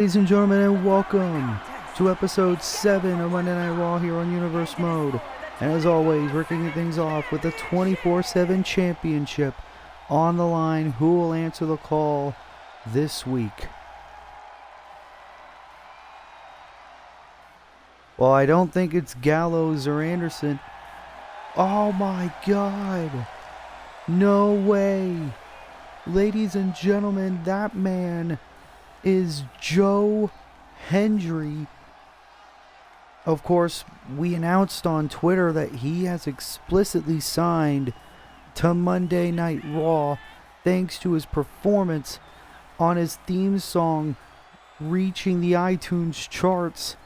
Ladies and gentlemen, and welcome to episode 7 of Monday Night Raw here on Universe Mode. And as always, we're kicking things off with the 24/7 championship on the line. Who will answer the call this week? Well, I don't think it's Gallows or Anderson. Oh my God. No way. Ladies and gentlemen, that man is Joe Hendry. Of course, we announced on Twitter that he has explicitly signed to Monday Night Raw thanks to his performance on his theme song reaching the iTunes charts.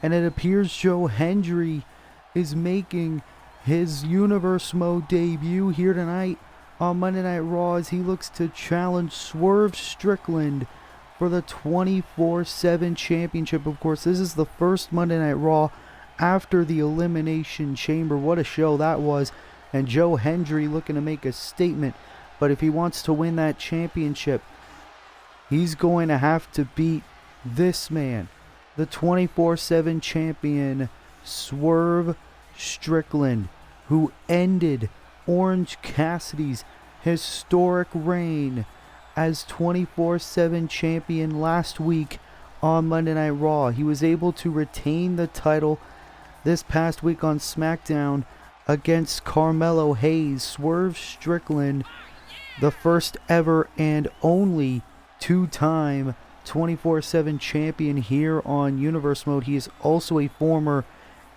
And it appears Joe Hendry is making his Universe Mode debut here tonight on Monday Night Raw as he looks to challenge Swerve Strickland for the 24/7 championship. Of course, this is the first Monday Night Raw after the Elimination Chamber. What a show that was. And Joe Hendry looking to make a statement. But if he wants to win that championship, he's going to have to beat this man, the 24/7 champion, Swerve Strickland, who ended Orange Cassidy's historic reign as 24/7 champion last week on Monday Night Raw. He was able to retain the title this past week on SmackDown against Carmelo Hayes. Swerve Strickland, the first ever and only two-time 24/7 champion here on Universe Mode. He is also a former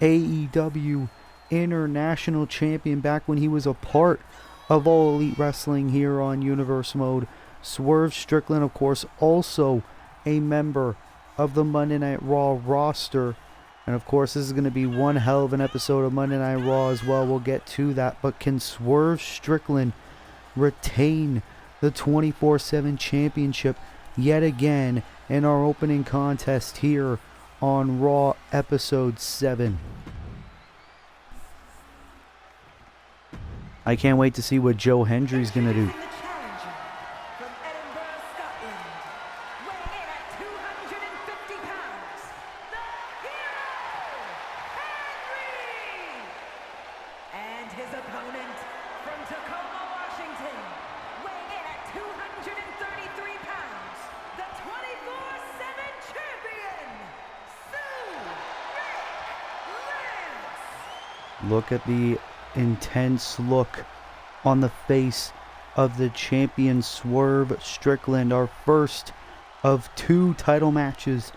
AEW International Champion back when he was a part of All Elite Wrestling here on Universe Mode. Swerve Strickland, of course, also a member of the Monday Night Raw roster. And of course, this is going to be one hell of an episode of Monday Night Raw as well. We'll get to that. But can Swerve Strickland retain the 24/7 championship yet again in our opening contest here on Raw episode 7? I can't wait to see what Joe Hendry's going to do. Look at the intense look on the face of the champion Swerve Strickland. Our first of two title matches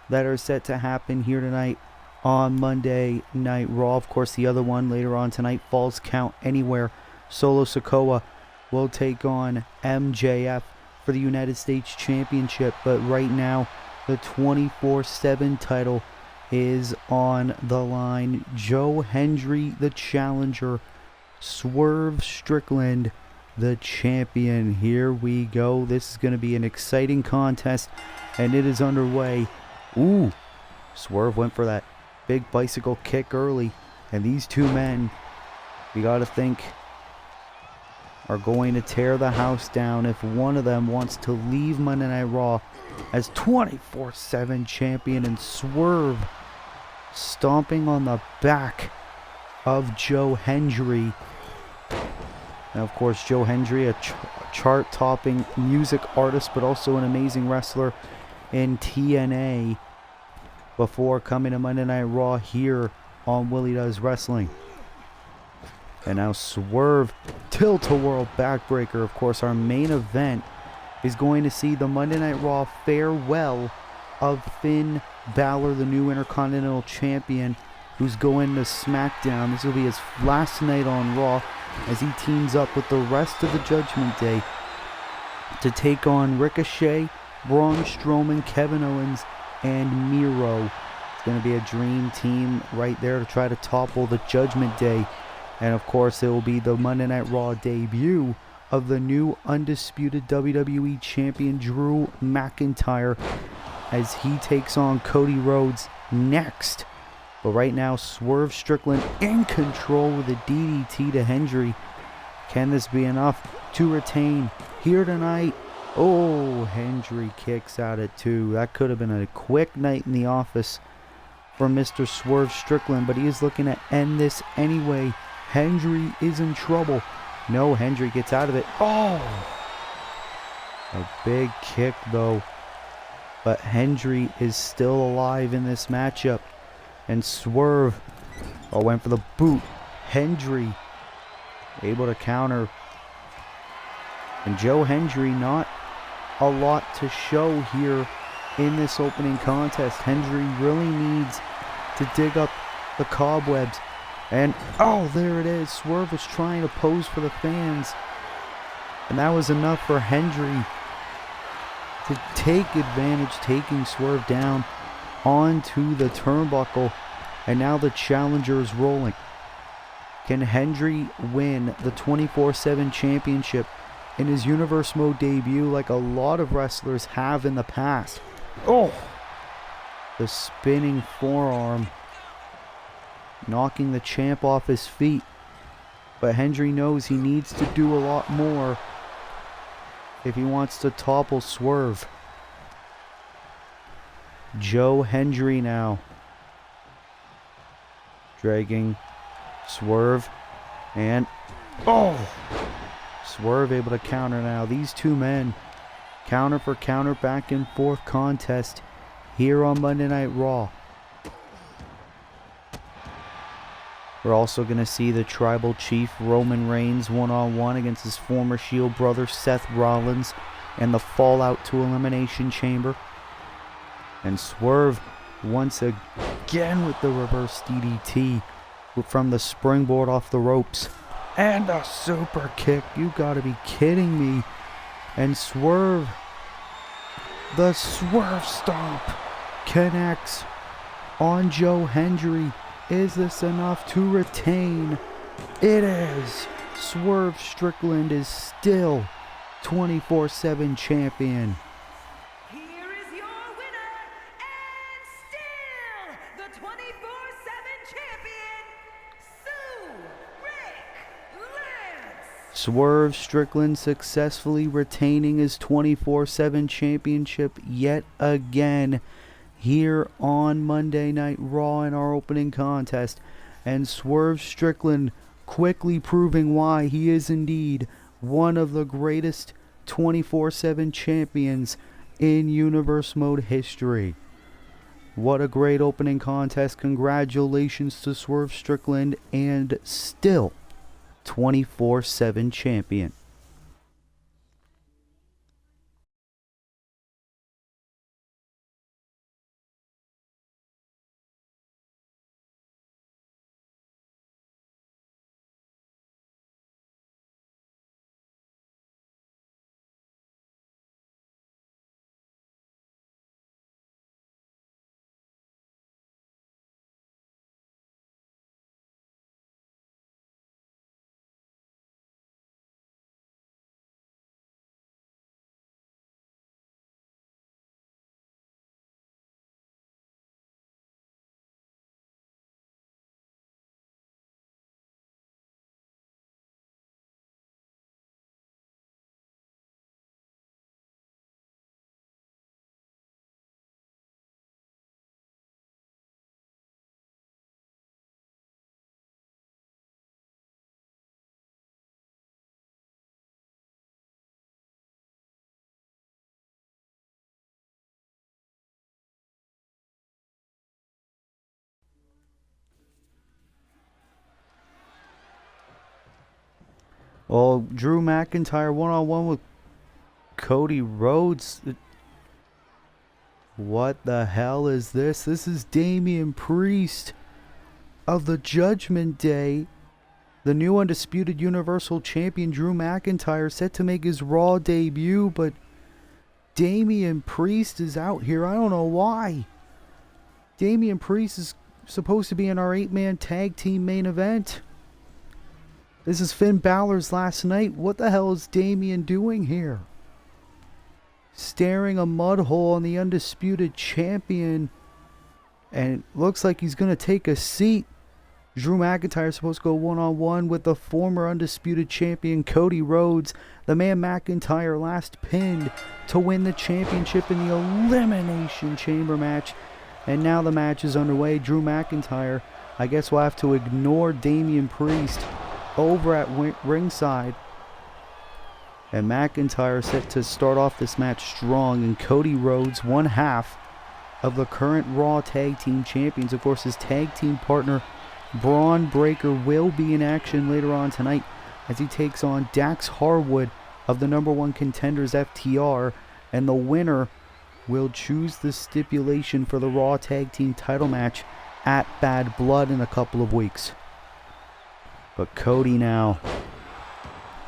that are set to happen here tonight on Monday Night Raw. Of course, the other one later on tonight, Falls Count Anywhere. Solo Sikoa will take on MJF for the United States Championship. But right now, the 24/7 title is on the line. Joe Hendry, the challenger. Swerve Strickland, the champion. Here we go. This is going to be an exciting contest, and it is underway. Ooh, Swerve went for that big bicycle kick early, and these two men, we got to think, are going to tear the house down if one of them wants to leave Monday Night Raw as 24/7 champion. And Swerve stomping on the back of Joe Hendry. Now, of course, Joe Hendry, a chart-topping music artist, but also an amazing wrestler in TNA before coming to Monday Night Raw here on Willie Does Wrestling. And now Swerve, tilt-a-whirl backbreaker. Of course, our main event is going to see the Monday Night Raw farewell of Finn Balor, the new Intercontinental Champion, who's going to SmackDown. This will be his last night on Raw as he teams up with the rest of the Judgment Day to take on Ricochet, Braun Strowman, Kevin Owens, and Miro. It's going to be a dream team right there to try to topple the Judgment Day. And of course, it will be the Monday Night Raw debut of the new undisputed WWE Champion Drew McIntyre as he takes on Cody Rhodes next. But right now, Swerve Strickland in control with a DDT to Hendry. Can this be enough to retain here tonight Oh, Hendry kicks out at 2. That could have been a quick night in the office for Mr. Swerve Strickland, but he is looking to end this anyway. Hendry is in trouble. No, Hendry gets out of it. Oh! A big kick, though. But Hendry is still alive in this matchup. And Swerve went for the boot. Hendry able to counter. And Joe Hendry, not a lot to show here in this opening contest. Hendry really needs to dig up the cobwebs. And, oh, there it is. Swerve was trying to pose for the fans. And that was enough for Hendry to take advantage, taking Swerve down onto the turnbuckle. And now the challenger is rolling. Can Hendry win the 24/7 championship in his Universe Mode debut like a lot of wrestlers have in the past? Oh! The spinning forearm, knocking the champ off his feet. But Hendry knows he needs to do a lot more if he wants to topple Swerve. Joe Hendry now dragging Swerve, and oh! Swerve able to counter now. These two men, counter for counter, back and forth contest here on Monday Night Raw. We're also going to see the Tribal Chief Roman Reigns one-on-one against his former Shield brother Seth Rollins and the Fallout to Elimination Chamber. And Swerve once again with the reverse DDT from the springboard off the ropes. And a super kick. You gotta be kidding me. And Swerve, the Swerve Stomp, connects on Joe Hendry. Is this enough to retain? It is. Swerve Strickland is still 24/7 champion. Here is your winner, and still the 24/7 champion, Lance. Swerve Strickland successfully retaining his 24/7 championship yet again here on Monday Night Raw in our opening contest. And Swerve Strickland quickly proving why he is indeed one of the greatest 24/7 champions in Universe Mode history. What a great opening contest. Congratulations to Swerve Strickland, and still 24/7 champion. Well, Drew McIntyre one-on-one with Cody Rhodes. What the hell is this? This is Damian Priest of the Judgment Day. The new undisputed Universal Champion Drew McIntyre set to make his Raw debut, but Damian Priest is out here. I don't know why. Damian Priest is supposed to be in our 8-man tag team main event. This is Finn Balor's last night. What the hell is Damian doing here? Staring a mud hole on the undisputed champion. And it looks like he's going to take a seat Drew McIntyre is supposed to go one-on-one with the former undisputed champion Cody Rhodes. The man McIntyre last pinned to win the championship in the Elimination Chamber match. And now the match is underway. Drew McIntyre, I guess we'll have to ignore Damian Priest over at ringside. And McIntyre set to start off this match strong. And Cody Rhodes, one half of the current Raw Tag Team Champions. Of course, his tag team partner Braun Breaker will be in action later on tonight as he takes on Dax Harwood of the #1 Contenders FTR, and the winner will choose the stipulation for the Raw Tag Team title match at Bad Blood in a couple of weeks. But Cody now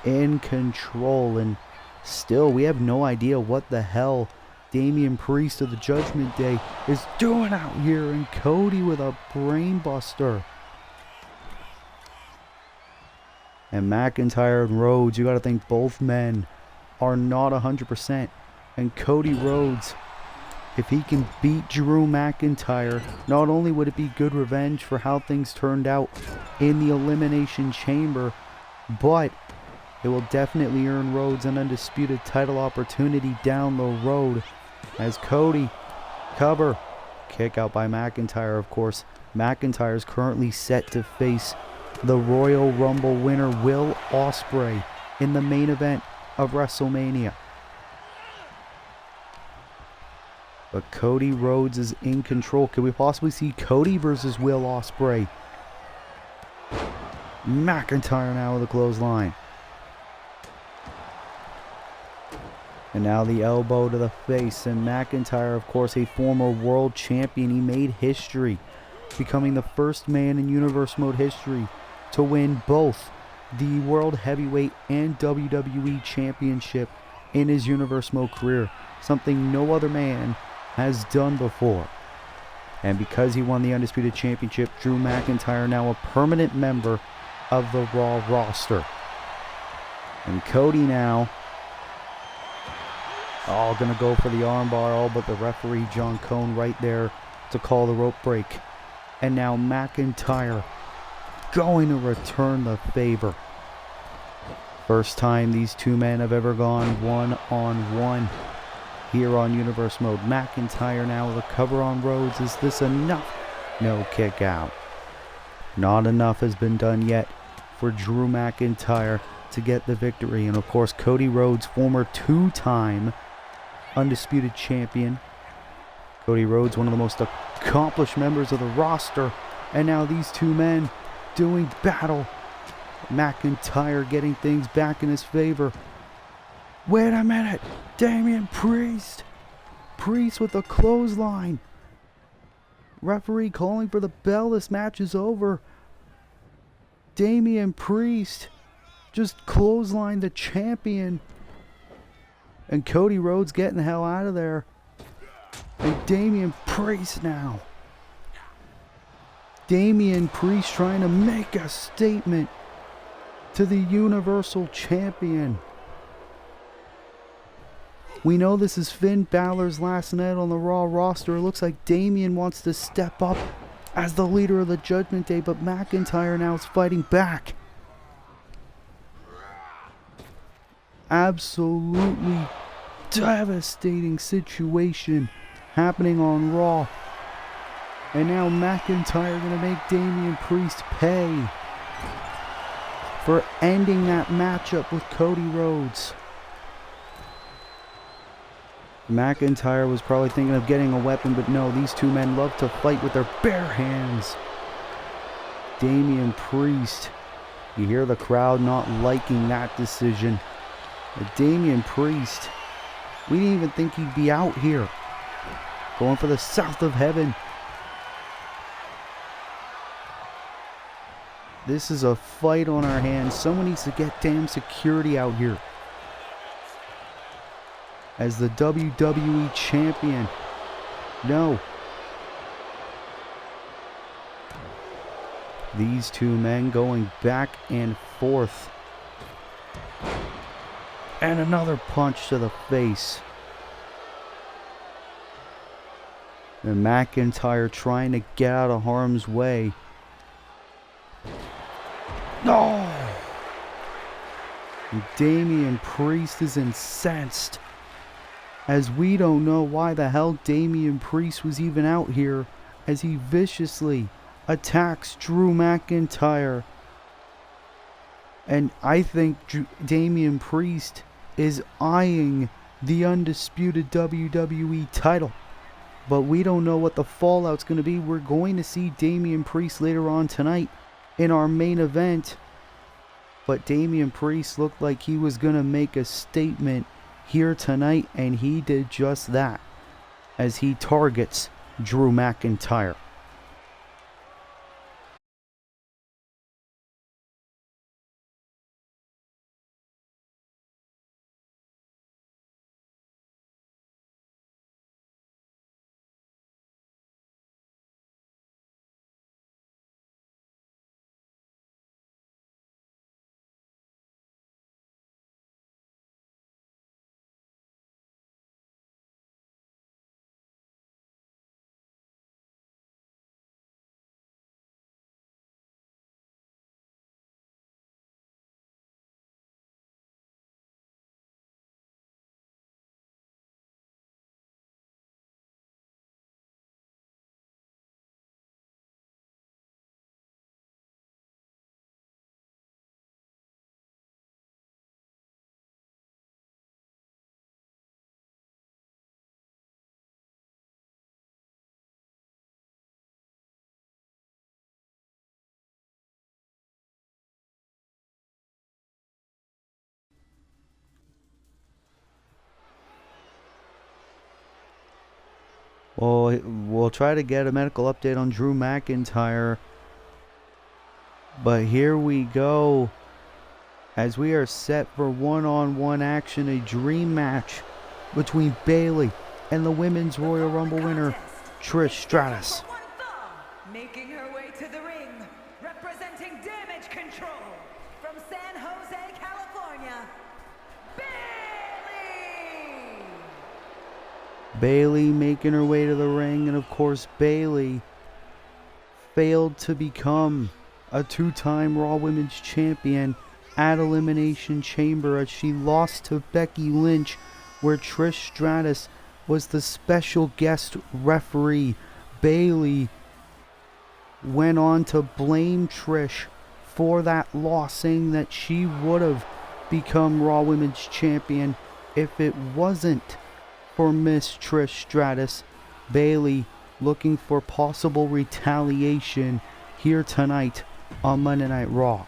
in control, and still we have no idea what the hell Damian Priest of the Judgment Day is doing out here, and Cody with a brainbuster. And McIntyre and Rhodes, you got to think both men are not 100%. And Cody Rhodes, if he can beat Drew McIntyre, not only would it be good revenge for how things turned out in the Elimination Chamber, but it will definitely earn Rhodes an undisputed title opportunity down the road. As Cody, cover, kick out by McIntyre, of course. McIntyre is currently set to face the Royal Rumble winner Will Ospreay in the main event of WrestleMania. But Cody Rhodes is in control. Could we possibly see Cody versus Will Ospreay? McIntyre now with a clothesline. And now the elbow to the face. And McIntyre, of course, a former world champion. He made history, becoming the first man in Universe Mode history to win both the World Heavyweight and WWE Championship in his Universe Mode career. Something no other man has done before. And because he won the Undisputed Championship, Drew McIntyre now a permanent member of the Raw roster. And Cody now, gonna go for the armbar, but the referee John Cone right there to call the rope break. And now McIntyre going to return the favor. First time these two men have ever gone one-on-one here on Universe Mode. McIntyre now with a cover on Rhodes. Is this enough? No, kick out. Not enough has been done yet for Drew McIntyre to get the victory. And of course, Cody Rhodes, former two-time undisputed champion. Cody Rhodes, one of the most accomplished members of the roster. And now these two men doing battle. McIntyre getting things back in his favor. Wait a minute. Damian Priest. Priest with a clothesline. Referee calling for the bell. This match is over. Damian Priest just clotheslined the champion. And Cody Rhodes getting the hell out of there. And Damian Priest now. Damian Priest trying to make a statement to the Universal Champion. We know this is Finn Balor's last night on the Raw roster. It looks like Damian wants to step up as the leader of the Judgment Day, but McIntyre now is fighting back. Absolutely devastating situation happening on Raw. And now McIntyre going to make Damian Priest pay for ending that matchup with Cody Rhodes. McIntyre was probably thinking of getting a weapon, but no, these two men love to fight with their bare hands. Damian Priest, you hear the crowd not liking that decision. But Damian Priest, we didn't even think he'd be out here. Going for the South of Heaven. This is a fight on our hands. Someone needs to get damn security out here. As the WWE Champion. No. These two men going back and forth. And another punch to the face. And McIntyre trying to get out of harm's way. And Damian Priest is incensed, as we don't know why the hell Damian Priest was even out here, as he viciously attacks Drew McIntyre. And I think Damian Priest is eyeing the undisputed WWE title. But we don't know what the fallout's going to be. We're going to see Damian Priest later on tonight in our main event. But Damian Priest looked like he was going to make a statement here tonight, and he did just that as he targets Drew McIntyre. Well, we'll try to get a medical update on Drew McIntyre. But here we go, as we are set for one-on-one action, a dream match between Bayley and the Women's Royal Rumble winner, Trish Stratus. Making her way to the ring, representing Damage Control from San Jose, California, Bayley! Bayley making her way to the ring, and of course Bayley failed to become a two-time Raw Women's Champion at Elimination Chamber, as she lost to Becky Lynch, where Trish Stratus was the special guest referee. Bayley went on to blame Trish for that loss, saying that she would have become Raw Women's Champion if it wasn't for Miss Trish Stratus. Bayley looking for possible retaliation here tonight on Monday Night Raw.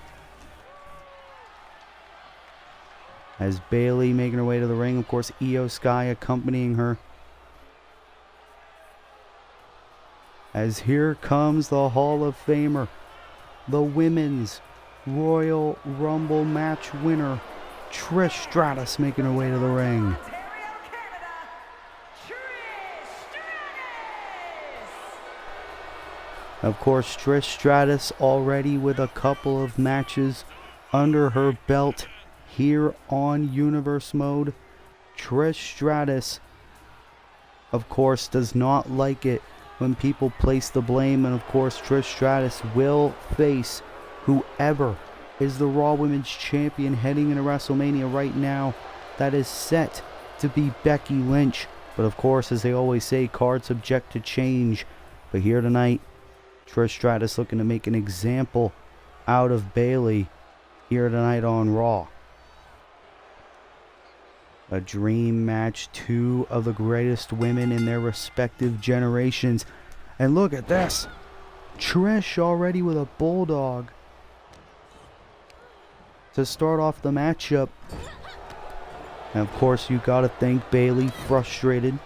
As Bayley making her way to the ring, of course Io Sky accompanying her. As here comes the Hall of Famer, the Women's Royal Rumble match winner, Trish Stratus, making her way to the ring. Of course, Trish Stratus already with a couple of matches under her belt here on Universe Mode. Trish Stratus, of course, does not like it when people place the blame, and of course Trish Stratus will face whoever is the Raw Women's Champion heading into WrestleMania right now. That is set to be Becky Lynch, but of course, as they always say, cards subject to change. But here tonight, Trish Stratus looking to make an example out of Bayley here tonight on Raw. A dream match, two of the greatest women in their respective generations. And look at this. Trish already with a bulldog to start off the matchup. And of course, you gotta think Bayley frustrated.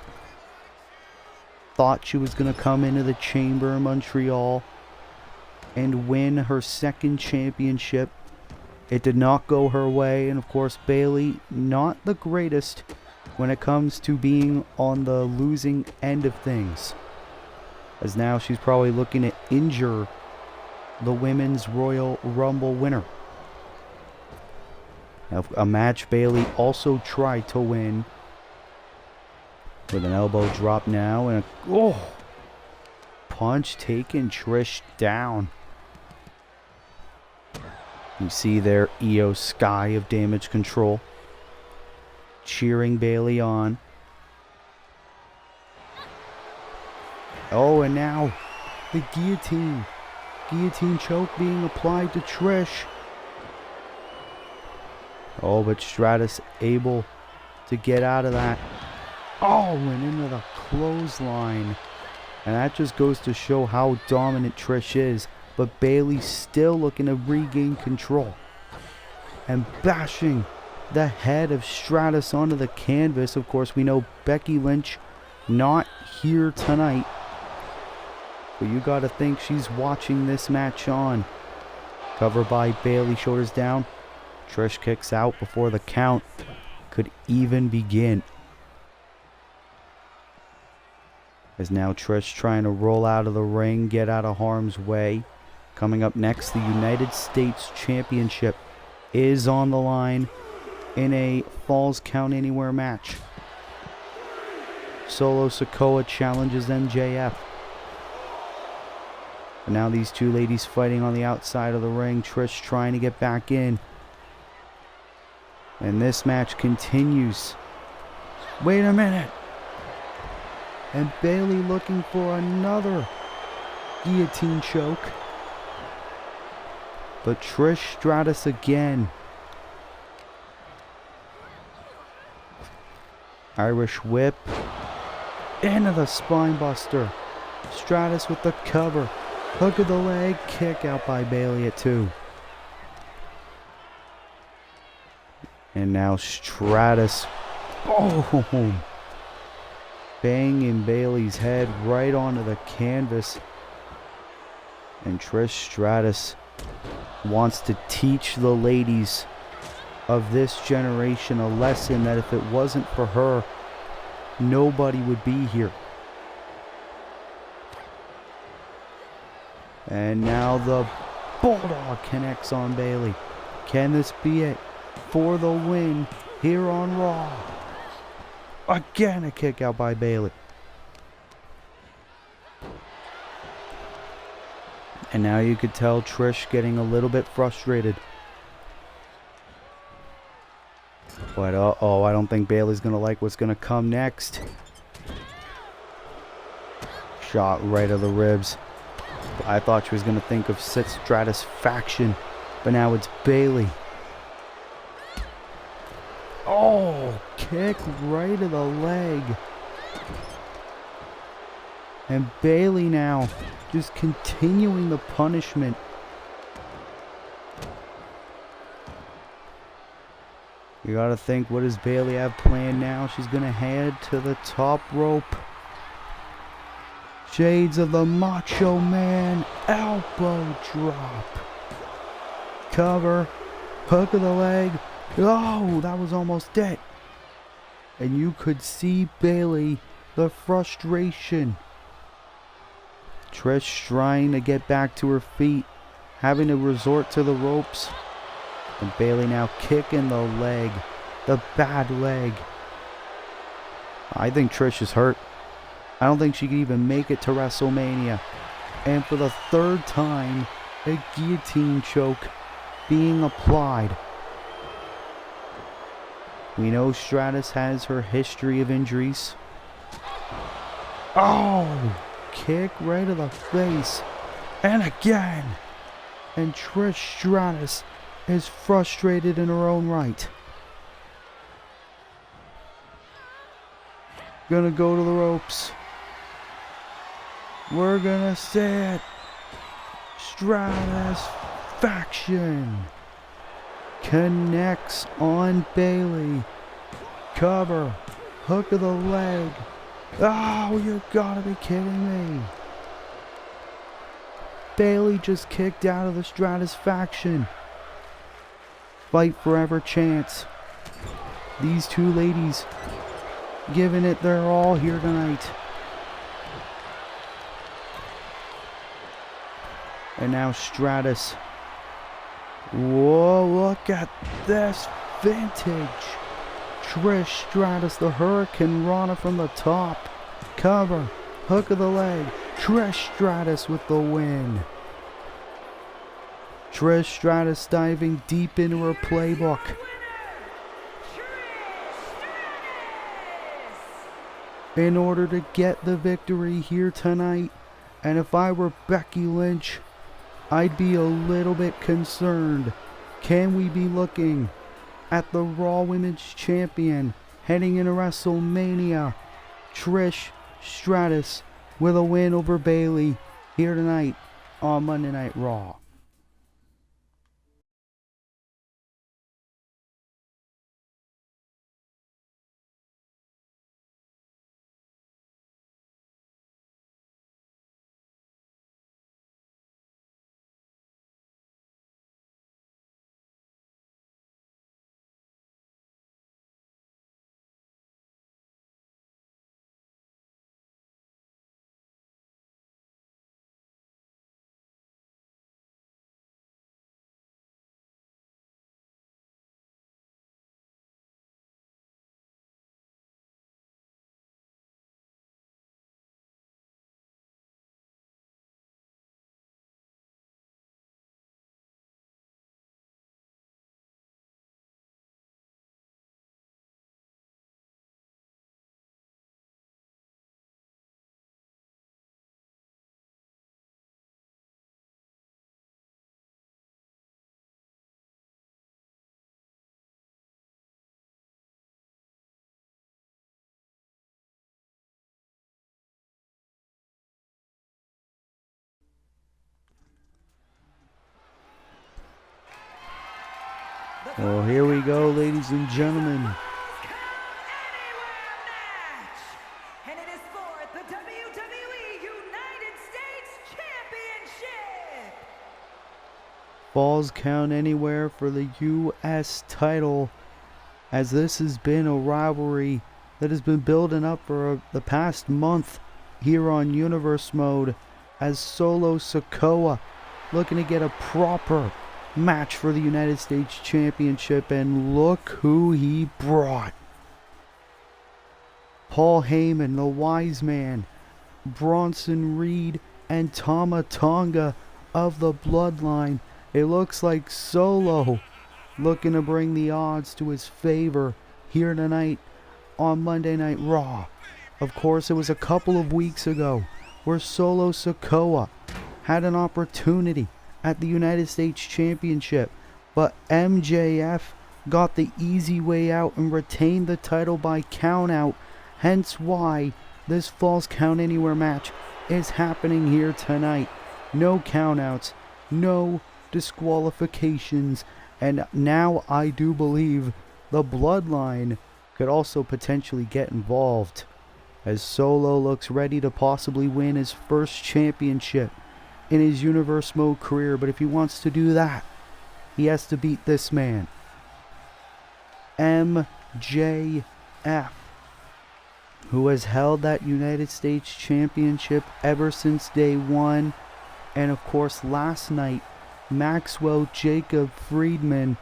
Thought she was going to come into the chamber in Montreal and win her second championship. It did not go her way, and of course Bayley not the greatest when it comes to being on the losing end of things, as now she's probably looking to injure the Women's Royal Rumble winner. Now, a match Bayley also tried to win with an elbow drop now, and a punch taking Trish down. You see their Io Sky of Damage Control cheering Bayley on. Oh, and now the guillotine. Guillotine choke being applied to Trish. Oh, but Stratus able to get out of that. Oh, and into the clothesline. And that just goes to show how dominant Trish is. But Bayley still looking to regain control. And bashing the head of Stratus onto the canvas. Of course, we know Becky Lynch not here tonight. But you gotta think she's watching this match on. Cover by Bayley, shoulders down. Trish kicks out before the count could even begin. As now Trish trying to roll out of the ring, get out of harm's way. Coming up next, the United States Championship is on the line in a Falls Count Anywhere match. Solo Sikoa challenges MJF. And now these two ladies fighting on the outside of the ring. Trish trying to get back in. And this match continues. Wait a minute. And Bayley looking for another guillotine choke. But Trish Stratus again. Irish whip. Into the spine buster. Stratus with the cover. Hook of the leg, kick out by Bayley at 2. And now Stratus, boom, banging Bayley's head right onto the canvas. And Trish Stratus wants to teach the ladies of this generation a lesson that if it wasn't for her, nobody would be here. And now the Bulldog connects on Bayley. Can this be it for the win here on Raw? Again, a kick out by Bayley. And now you could tell Trish getting a little bit frustrated. But uh-oh, I don't think Bayley's going to like what's going to come next. Shot right of the ribs. I thought she was going to think of Stratus faction, but now it's Bayley. Oh, kick right of the leg. And Bayley now just continuing the punishment. You got to think, what does Bayley have planned now? She's going to head to the top rope. Shades of the Macho Man, elbow drop. Cover, hook of the leg. Oh, that was almost it. And you could see Bayley, the frustration. Trish trying to get back to her feet, having to resort to the ropes. And Bayley now kicking the leg, the bad leg. I think Trish is hurt. I don't think she could even make it to WrestleMania. And for the third time, a guillotine choke being applied. We know Stratus has her history of injuries. Oh, kick right to the face. And again. And Trish Stratus is frustrated in her own right. Gonna go to the ropes. We're gonna see it. Stratus faction connects on Bayley. Cover, hook of the leg. Oh, you gotta be kidding me. Bayley just kicked out of the Stratus faction. Fight forever chance. These two ladies giving it their all here tonight. And now Stratus. Whoa, look at this vintage. Trish Stratus, the Hurricane Rana from the top. Cover, hook of the leg. Trish Stratus with the win. Trish Stratus diving deep into her playbook in order to get the victory here tonight. And if I were Becky Lynch, I'd be a little bit concerned. Can we be looking at the Raw Women's Champion heading into WrestleMania, Trish Stratus, with a win over Bayley here tonight on Monday Night Raw? Well, here we go, ladies and gentlemen. And it is for the WWE United States Championship. Falls Count Anywhere for the U.S. title, as this has been a rivalry that has been building up for the past month here on Universe Mode, as Solo Sikoa looking to get a proper match for the United States Championship. And look who he brought. Paul Heyman, the Wise Man, Bronson Reed, and Tama Tonga of the Bloodline. It looks like Solo looking to bring the odds to his favor here tonight on Monday Night Raw. Of course, it was a couple of weeks ago where Solo Sikoa had an opportunity at the United States Championship, but MJF got the easy way out and retained the title by countout, hence why this Falls Count Anywhere match is happening here tonight. No countouts, no disqualifications, and now I do believe the Bloodline could also potentially get involved, as Solo looks ready to possibly win his first championship in his Universe Mode career. But if he wants to do that, he has to beat this man, MJF, who has held that United States Championship ever since day one. And of course, last night, Maxwell Jacob Friedman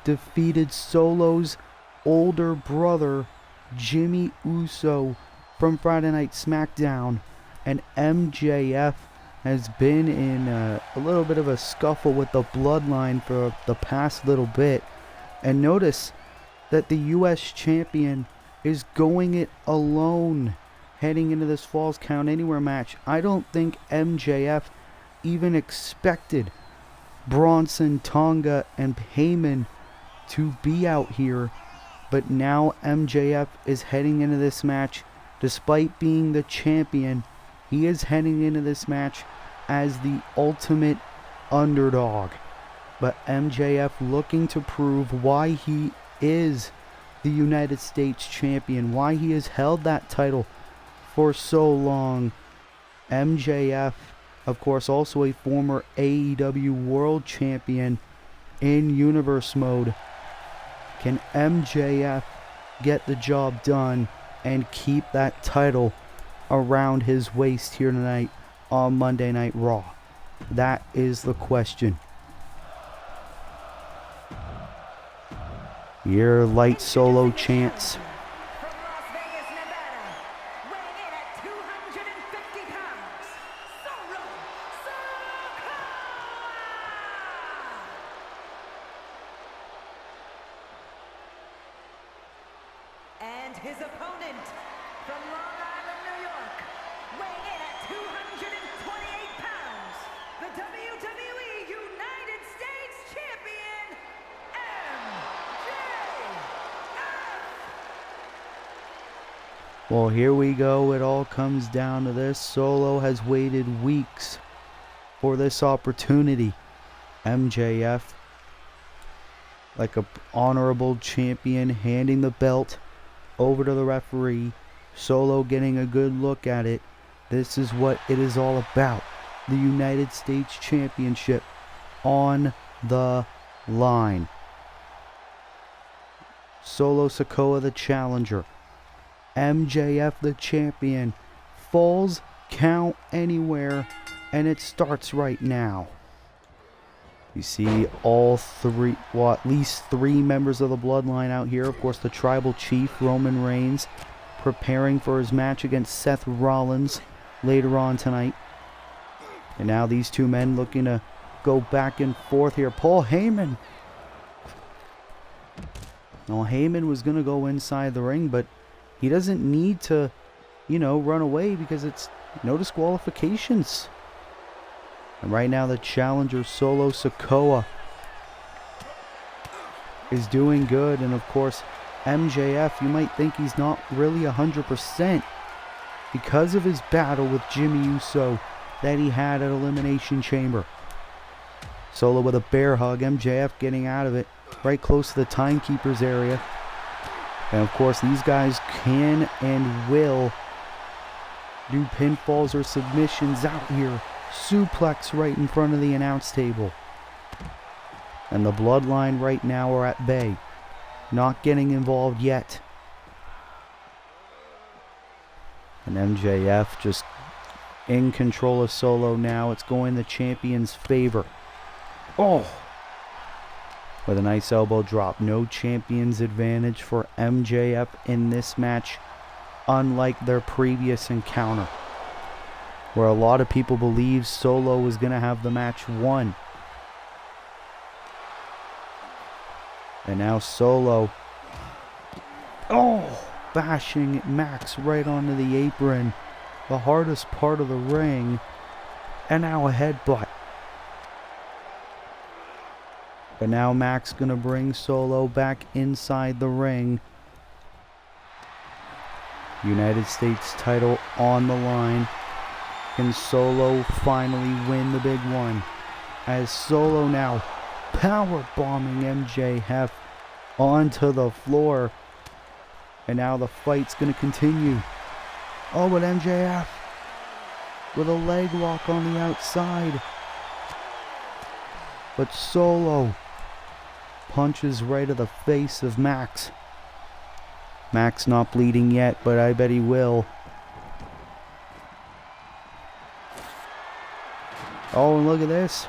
defeated Solo's older brother, Jimmy Uso, from Friday Night SmackDown. And MJF has been in a little bit of a scuffle with the Bloodline for the past little bit. And notice that the U.S. champion is going it alone heading into this Falls Count Anywhere match. I don't think MJF even expected Bronson, Tonga, and Heyman to be out here. But now MJF is heading into this match. Despite being the champion, he is heading into this match as the ultimate underdog. But MJF looking to prove why he is the United States champion, why he has held that title for so long. MJF, of course, also a former AEW World Champion in Universe Mode. Can MJF get the job done and keep that title around his waist here tonight on Monday Night Raw? That is the question. Your light Solo chants. From Las Vegas, Nevada, weighing in at 250 pounds, Solo Sikoa! his opponent from Long Island, New York, weighing in at 228 pounds, the WWE United States Champion, MJF. Well, here we go. It all comes down to this. Solo has waited weeks for this opportunity. MJF, like an honorable champion, handing the belt over to the referee. Solo getting a good look at it. This is what it is all about. The United States Championship on the line. Solo Sikoa the challenger. MJF the champion. Falls count anywhere, and it starts right now. You see all three, well, at least three members of the bloodline out here. Of course, the tribal chief, Roman Reigns, preparing for his match against Seth Rollins later on tonight. And now these two men looking to go back and forth here. Paul Heyman. Now, Heyman was going to go inside the ring, but he doesn't need to, run away because it's no disqualifications. And right now the challenger, Solo Sikoa, is doing good. And of course, MJF, you might think he's not really 100% because of his battle with Jimmy Uso that he had at Elimination Chamber. Solo with a bear hug, MJF getting out of it right close to the timekeeper's area. And of course, these guys can and will do pinfalls or submissions out here. Suplex right in front of the announce table. And the bloodline right now are at bay. Not getting involved yet. And MJF just in control of Solo now. It's going the champion's favor. Oh! With a nice elbow drop. No champion's advantage for MJF in this match, unlike their previous encounter, where a lot of people believe Solo was going to have the match won. And now Solo, bashing Max right onto the apron, the hardest part of the ring, and now a headbutt. But now Max going to bring Solo back inside the ring. United States title on the line. Can Solo finally win the big one? As Solo now power bombing MJF onto the floor. And now the fight's going to continue. Oh, but MJF with a leg lock on the outside. But Solo punches right to the face of Max. Max not bleeding yet, but I bet he will. Oh, and look at this.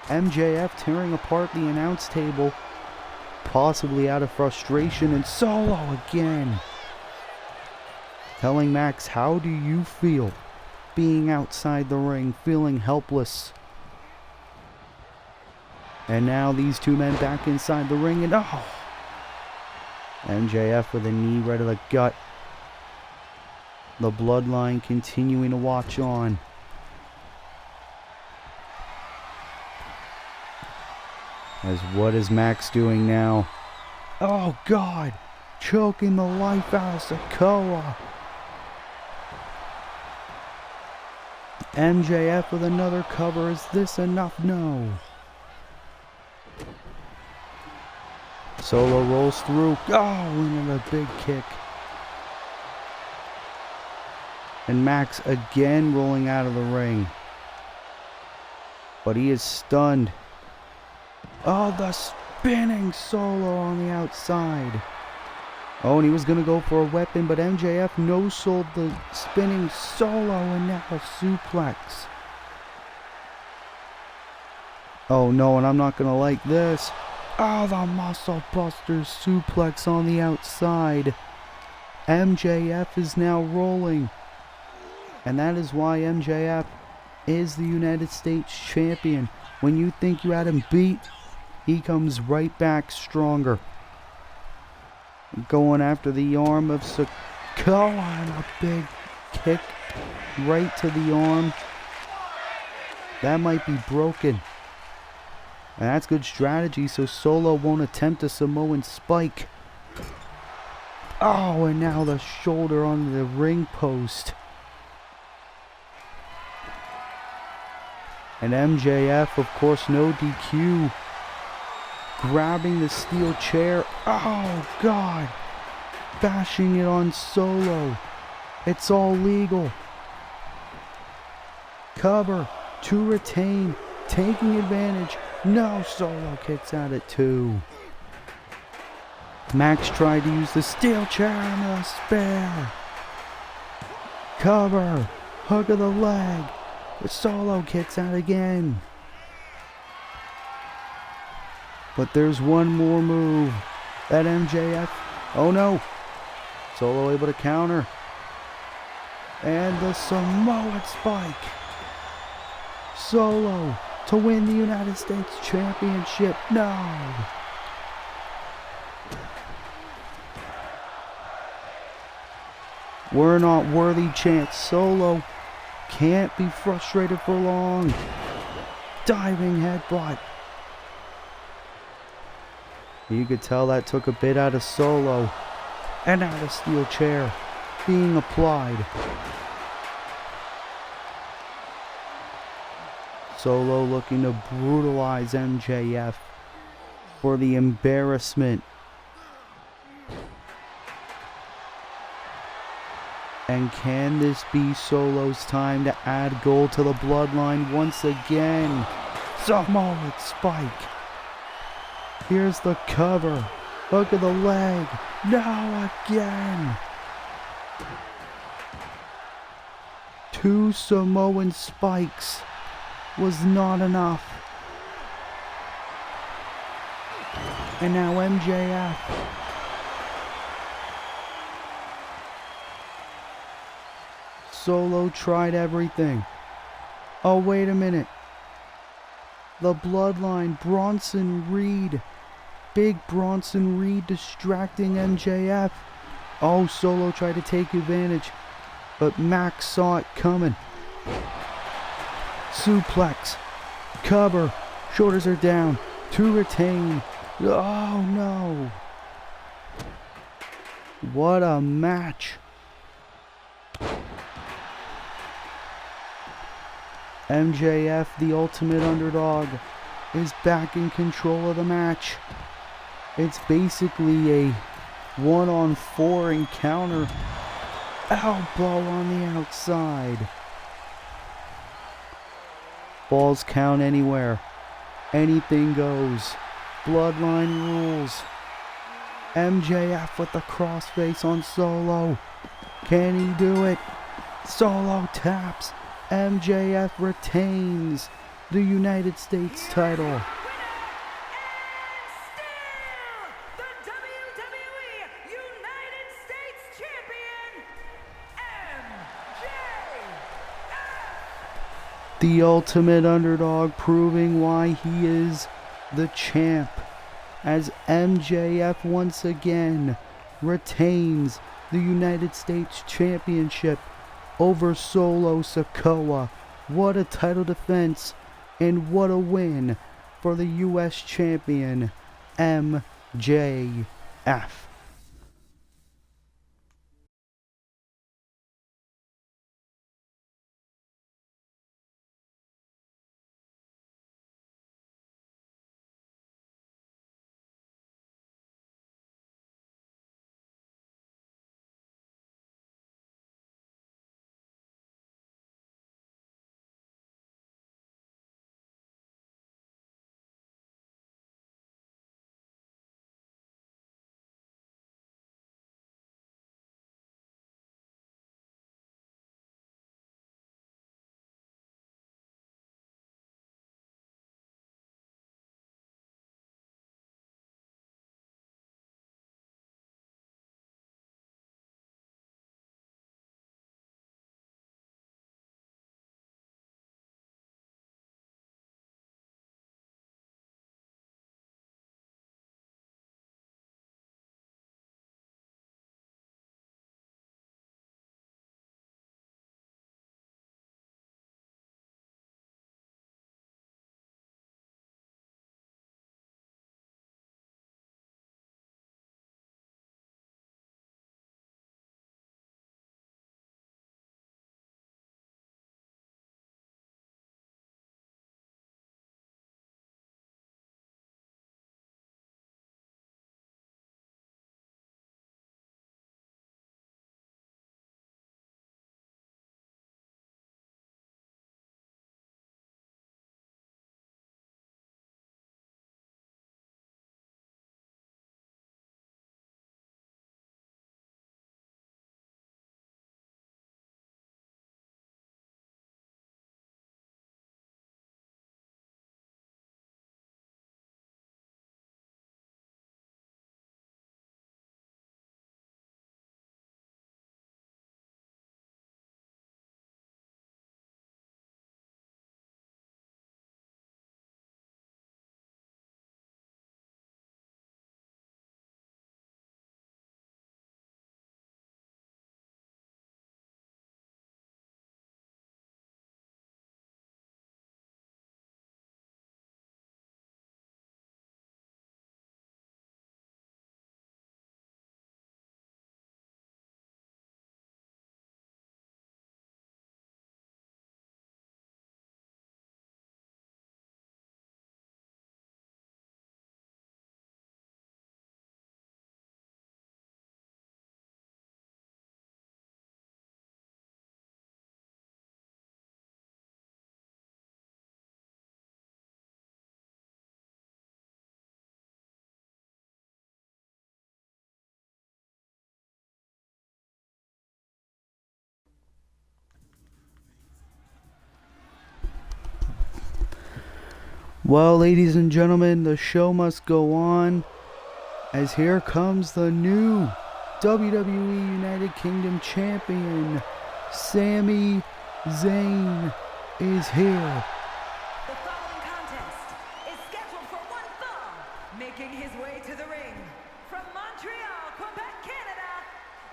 MJF tearing apart the announce table, possibly out of frustration, and Solo again. Telling Max, how do you feel being outside the ring, feeling helpless? And now these two men back inside the ring, and MJF with a knee right to the gut. The bloodline continuing to watch on. As what is Max doing now? Oh God! Choking the life out of Sikoa. MJF with another cover. Is this enough? No. Solo rolls through. And a big kick. And Max again rolling out of the ring. But he is stunned. Oh, the spinning Solo on the outside. Oh, and he was going to go for a weapon, but MJF no-sold the spinning Solo, and now a suplex. Oh no, and I'm not going to like this. Oh, the muscle buster suplex on the outside. MJF is now rolling. And that is why MJF is the United States champion. When you think you had him beat, he comes right back stronger. Going after the arm of Sikoa, and a big kick right to the arm. That might be broken. And that's good strategy, so Solo won't attempt a Samoan spike. Oh, and now the shoulder on the ring post. And MJF, of course, no DQ. Grabbing the steel chair. Oh, God. Bashing it on Solo. It's all legal. Cover to retain. Taking advantage. No, Solo kicks out at 2. Max tried to use the steel chair and a spear. Cover. Hook of the leg. The Solo kicks out again. But there's one more move. That MJF. Oh no. Solo able to counter. And the Samoan spike. Solo to win the United States Championship. No. We're not worthy, chance. Solo can't be frustrated for long. Diving headbutt. You could tell that took a bit out of Solo. And now the steel chair being applied. Solo looking to brutalize MJF for the embarrassment. And can this be Solo's time to add gold to the bloodline once again? Samoan spike. Here's the cover. Hook of the leg. No, again. 2 Samoan spikes was not enough. And now MJF. Solo tried everything. Oh, wait a minute. The bloodline, Bronson Reed. Big Bronson Reed distracting MJF. Oh, Solo tried to take advantage, but Max saw it coming. Suplex. Cover. Shoulders are down. To retain. Oh, no. What a match. MJF, the ultimate underdog, is back in control of the match. It's basically a 1-on-4 encounter. Elbow on the outside. Balls count anywhere. Anything goes. Bloodline rules. MJF with the crossface on Solo. Can he do it? Solo taps. MJF retains the United States title. The ultimate underdog, proving why he is the champ, as MJF once again retains the United States Championship over Solo Sikoa. What a title defense, and what a win for the US champion, MJF. Well, ladies and gentlemen, the show must go on, as here comes the new WWE United Kingdom Champion. Sami Zayn is here. The following contest is scheduled for one fall. Making his way to the ring from Montreal, Quebec, Canada,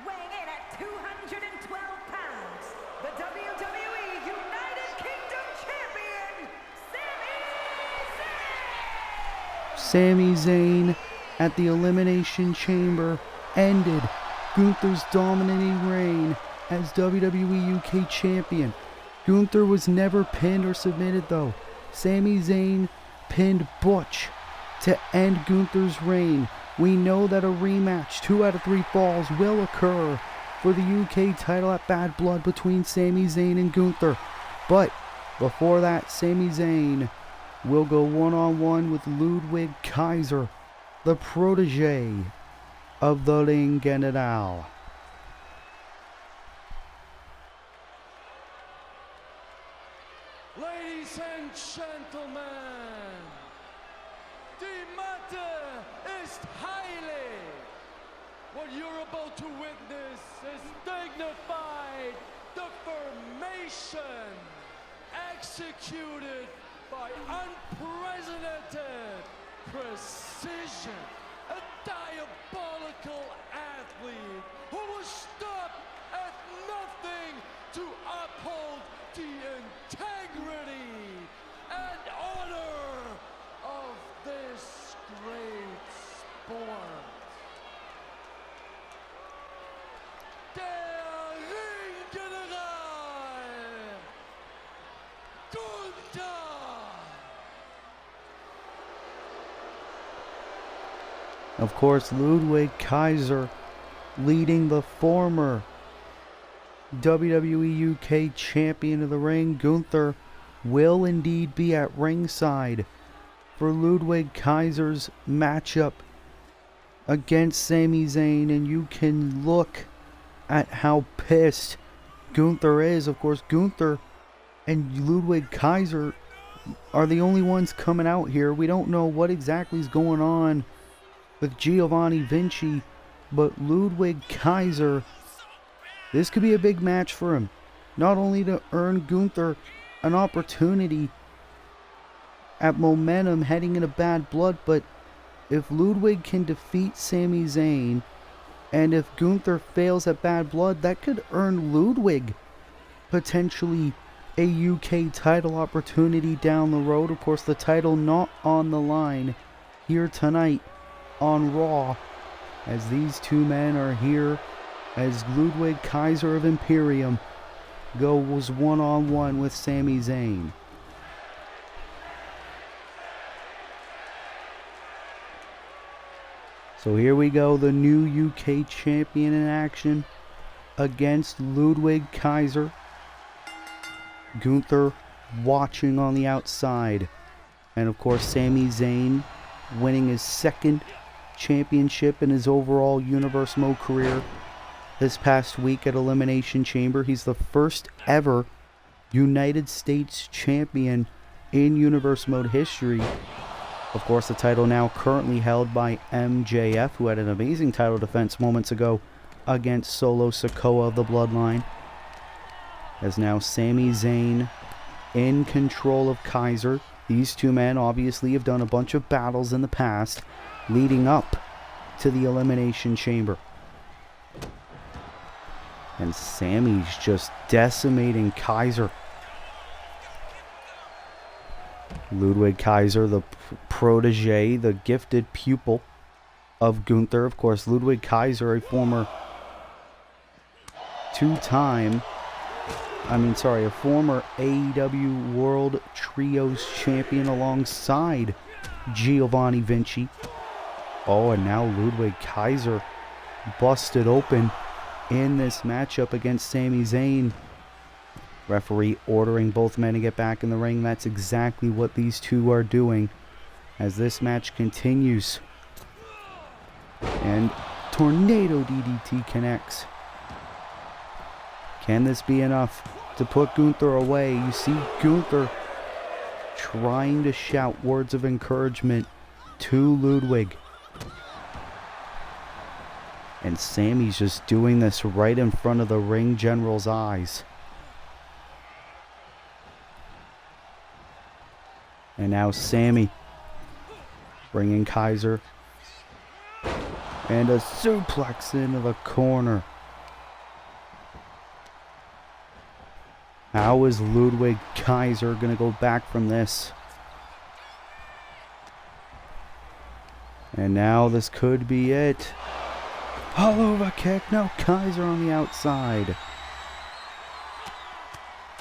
weighing in at 212 pounds, the WWE United Kingdom Champion, Sami Zayn. Sami Zayn at the Elimination Chamber ended Gunther's dominating reign as WWE UK Champion. Gunther was never pinned or submitted though. Sami Zayn pinned Butch to end Gunther's reign. We know that a rematch, 2 out of 3 falls, will occur for the UK title at Bad Blood between Sami Zayn and Gunther. But before that, Sami Zayn will go one-on-one with Ludwig Kaiser, the protege of the Ring General. Ladies and gentlemen, the matter is highly. What you're about to witness is dignified deformation executed by unprecedented precision. A diabolical athlete who will stop at nothing to uphold the integrity and honor of this great sport. Der Ringgeneral Gunther. Of course, Ludwig Kaiser leading the former WWE UK Champion of the Ring. Gunther will indeed be at ringside for Ludwig Kaiser's matchup against Sami Zayn, and you can look at how pissed Gunther is. Of course, Gunther and Ludwig Kaiser are the only ones coming out here. We don't know what exactly is going on with Giovanni Vinci, but Ludwig Kaiser, this could be a big match for him. Not only to earn Gunther an opportunity at Momentum heading into Bad Blood, but if Ludwig can defeat Sami Zayn, and if Gunther fails at Bad Blood, that could earn Ludwig potentially a UK title opportunity down the road. Of course, the title not on the line here tonight on Raw, as these two men are here as Ludwig Kaiser of Imperium goes one-on-one with Sami Zayn. So here we go, the new UK champion in action against Ludwig Kaiser. Gunther watching on the outside, and of course Sami Zayn winning his second championship in his overall Universe Mode career this past week at Elimination Chamber. He's the first ever United States champion in Universe Mode history. Of course, the title now currently held by MJF, who had an amazing title defense moments ago against Solo Sikoa of the Bloodline. As now Sami Zayn in control of Kaiser. These two men obviously have done a bunch of battles in the past leading up to the Elimination Chamber. And Sami's just decimating Kaiser. Ludwig Kaiser, the protege, the gifted pupil of Gunther. Of course, Ludwig Kaiser, a former a former AEW World Trios champion alongside Giovanni Vinci. Oh, and now Ludwig Kaiser busted open in this matchup against Sami Zayn. Referee ordering both men to get back in the ring. That's exactly what these two are doing as this match continues. And Tornado DDT connects. Can this be enough to put Gunther away? You see Gunther trying to shout words of encouragement to Ludwig. And Sammy's just doing this right in front of the ring general's eyes. And now Sammy bringing Kaiser. And a suplex into the corner. How is Ludwig Kaiser going to go back from this? And now this could be it. Haluva kick. No, Kaiser on the outside.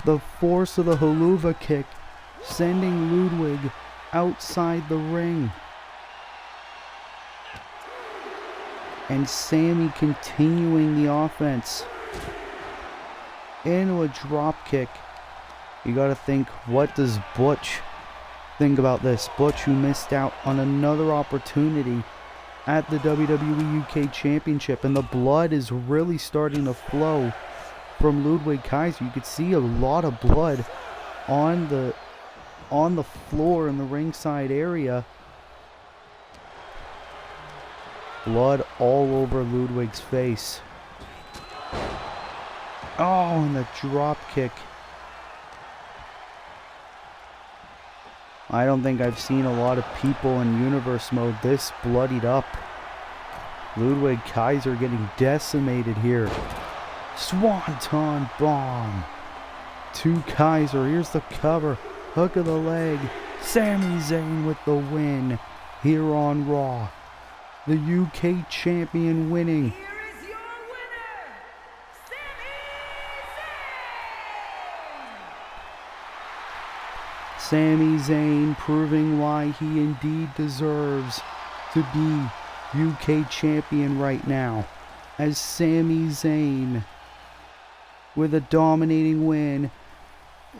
The force of the Haluva kick sending Ludwig outside the ring. And Sammy continuing the offense. Into a drop kick. You gotta think, what does Butch think about this? Butch, who missed out on another opportunity at the WWE UK Championship, and the blood is really starting to flow from Ludwig Kaiser. You could see a lot of blood on the floor in the ringside area. Blood all over Ludwig's face. Oh, and the drop kick. I don't think I've seen a lot of people in Universe mode this bloodied up. Ludwig Kaiser getting decimated here. Swanton bomb to Kaiser. Here's the cover. Hook of the leg. Sami Zayn with the win here on Raw. The UK champion winning. Here is your winner, Sami Sami Zayn. Zayn proving why he indeed deserves to be UK champion right now, as Sami Zayn, with a dominating win,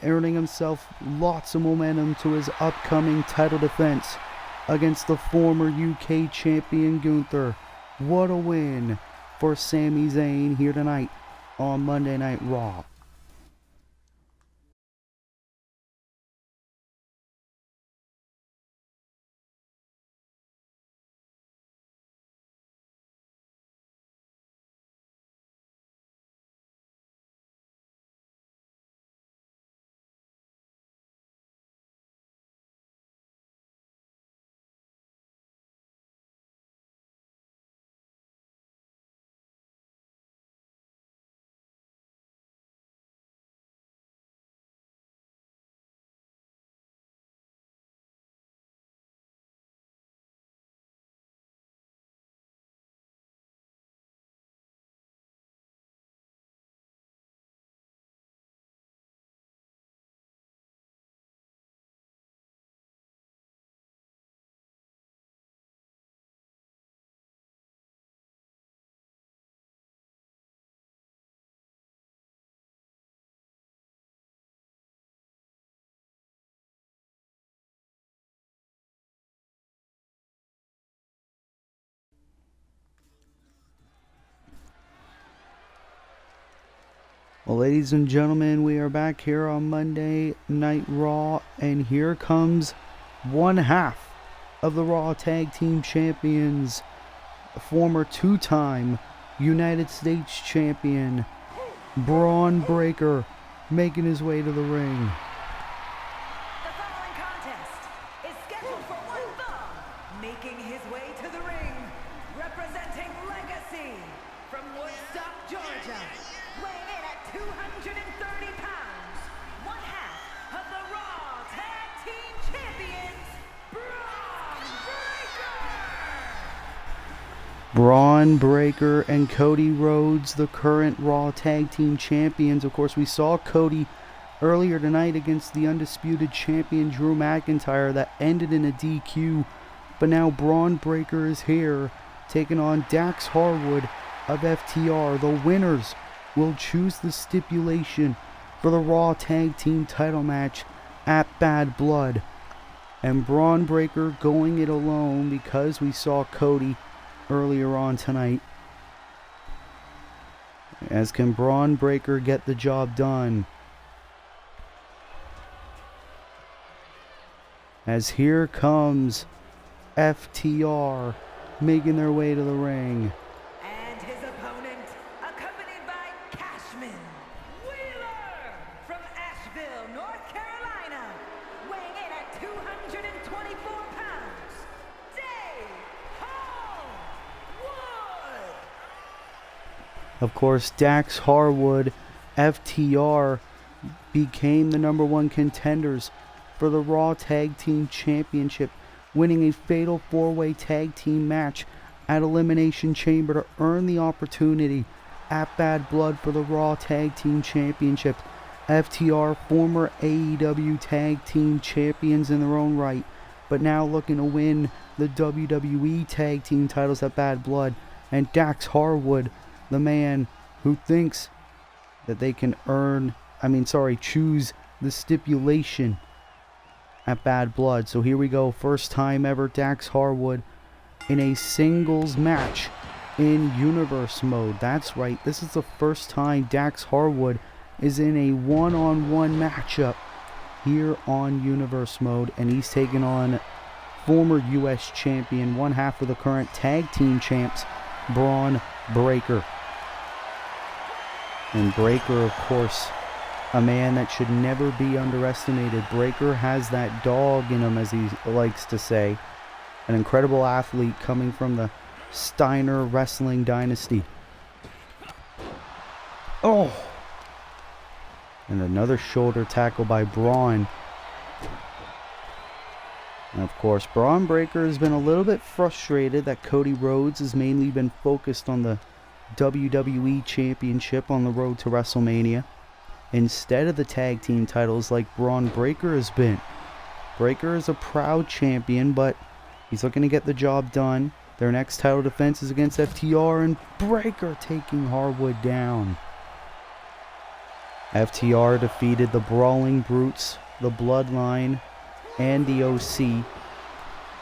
earning himself lots of momentum to his upcoming title defense against the former UK champion Gunther. What a win for Sami Zayn here tonight on Monday Night Raw. Well, ladies and gentlemen, we are back here on Monday Night Raw, and here comes one half of the Raw Tag Team Champions, former two-time United States Champion, Braun Breaker, making his way to the ring. The following contest is scheduled for one fall, making his way to the ring, representing Legacy from Woodstock, Georgia, weighing in at 230 pounds, one half of the Raw Tag Team Champions, Braun Breaker! Braun Breaker and Cody Rhodes, the current Raw Tag Team Champions. Of course, we saw Cody earlier tonight against the undisputed champion Drew McIntyre. That ended in a DQ. But now Braun Breaker is here, taking on Dax Harwood of FTR. The winners will choose the stipulation for the Raw Tag Team title match at Bad Blood. And Braun Breaker going it alone because we saw Cody earlier on tonight. As can Braun Breaker get the job done? as here comes FTR making their way to the ring. And his opponent, accompanied by Cashman Wheeler from Asheville, North Carolina, weighing in at 224 pounds, Dave Harwood. Of course, Dax Harwood, FTR, became the #1 contenders for the Raw Tag Team Championship, winning a fatal 4-way tag team match at Elimination Chamber to earn the opportunity at Bad Blood for the Raw Tag Team Championship. FTR, former AEW Tag Team Champions in their own right, but now looking to win the WWE Tag Team titles at Bad Blood. And Dax Harwood, the man who thinks that they can choose the stipulation at Bad Blood. So here we go, first time ever Dax Harwood in a singles match in Universe mode. That's right, this is the first time Dax Harwood is in a one-on-one matchup here on Universe mode, and he's taking on former US champion, one half of the current tag team champs, Braun Breaker. And Breaker, of course, a man that should never be underestimated. Breaker has that dog in him, as he likes to say. An incredible athlete coming from the Steiner wrestling dynasty. Oh! And another shoulder tackle by Braun. And of course, Braun Breaker has been a little bit frustrated that Cody Rhodes has mainly been focused on the WWE Championship on the road to WrestleMania, instead of the tag team titles like Braun Breaker has been. Breaker is a proud champion, but he's looking to get the job done. Their next title defense is against FTR, and Breaker taking Harwood down. FTR defeated the Brawling Brutes, the Bloodline, and the OC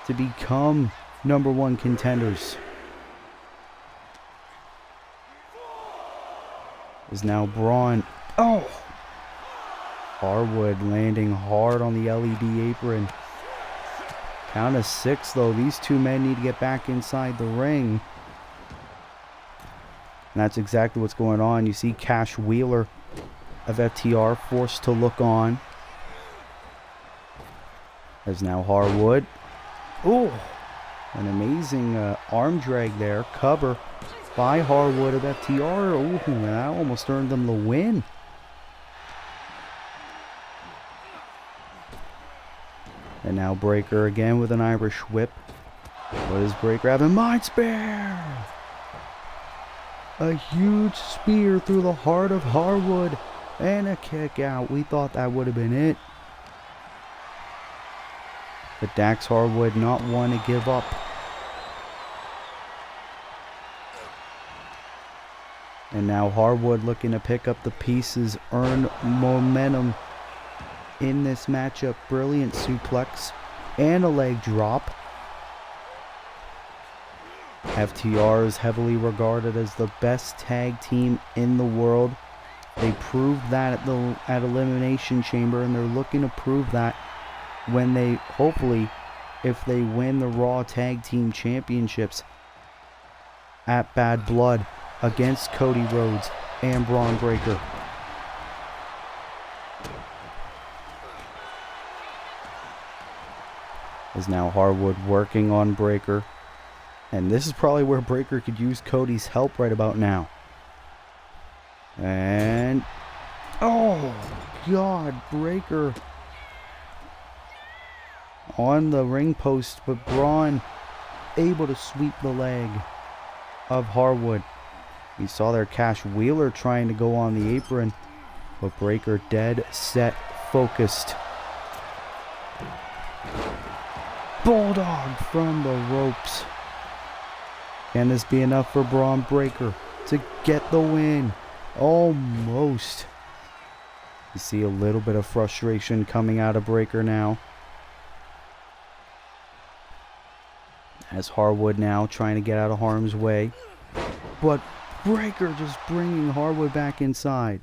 to become #1 contenders. Is now Braun. Oh! Harwood landing hard on the LED apron. Count of 6 though. These two men need to get back inside the ring. And that's exactly what's going on. You see Cash Wheeler of FTR forced to look on. There's now Harwood. Oh! An amazing arm drag there. Cover by Harwood of FTR. Oh, that almost earned them the win. And now Breaker again with an Irish whip. What does Breaker have? A Mind Spear! A huge spear through the heart of Harwood. And a kick out. We thought that would have been it. But Dax Harwood not one to give up. And now Harwood looking to pick up the pieces, earn momentum in this matchup. Brilliant suplex and a leg drop. FTR is heavily regarded as the best tag team in the world. They proved that at Elimination Chamber, and they're looking to prove that when they, hopefully, if they win the Raw Tag Team Championships at Bad Blood against Cody Rhodes and Braun Breaker. Is now Harwood working on Breaker. And this is probably where Breaker could use Cody's help right about now. And... oh, God, Breaker on the ring post, but Braun able to sweep the leg of Harwood. You saw there Cash Wheeler trying to go on the apron, but Breaker dead set focused. Bulldog from the ropes. Can this be enough for Braun Breaker to get the win? Almost. You see a little bit of frustration coming out of Breaker now, as Harwood now trying to get out of harm's way, but Breaker just bringing Harwood back inside.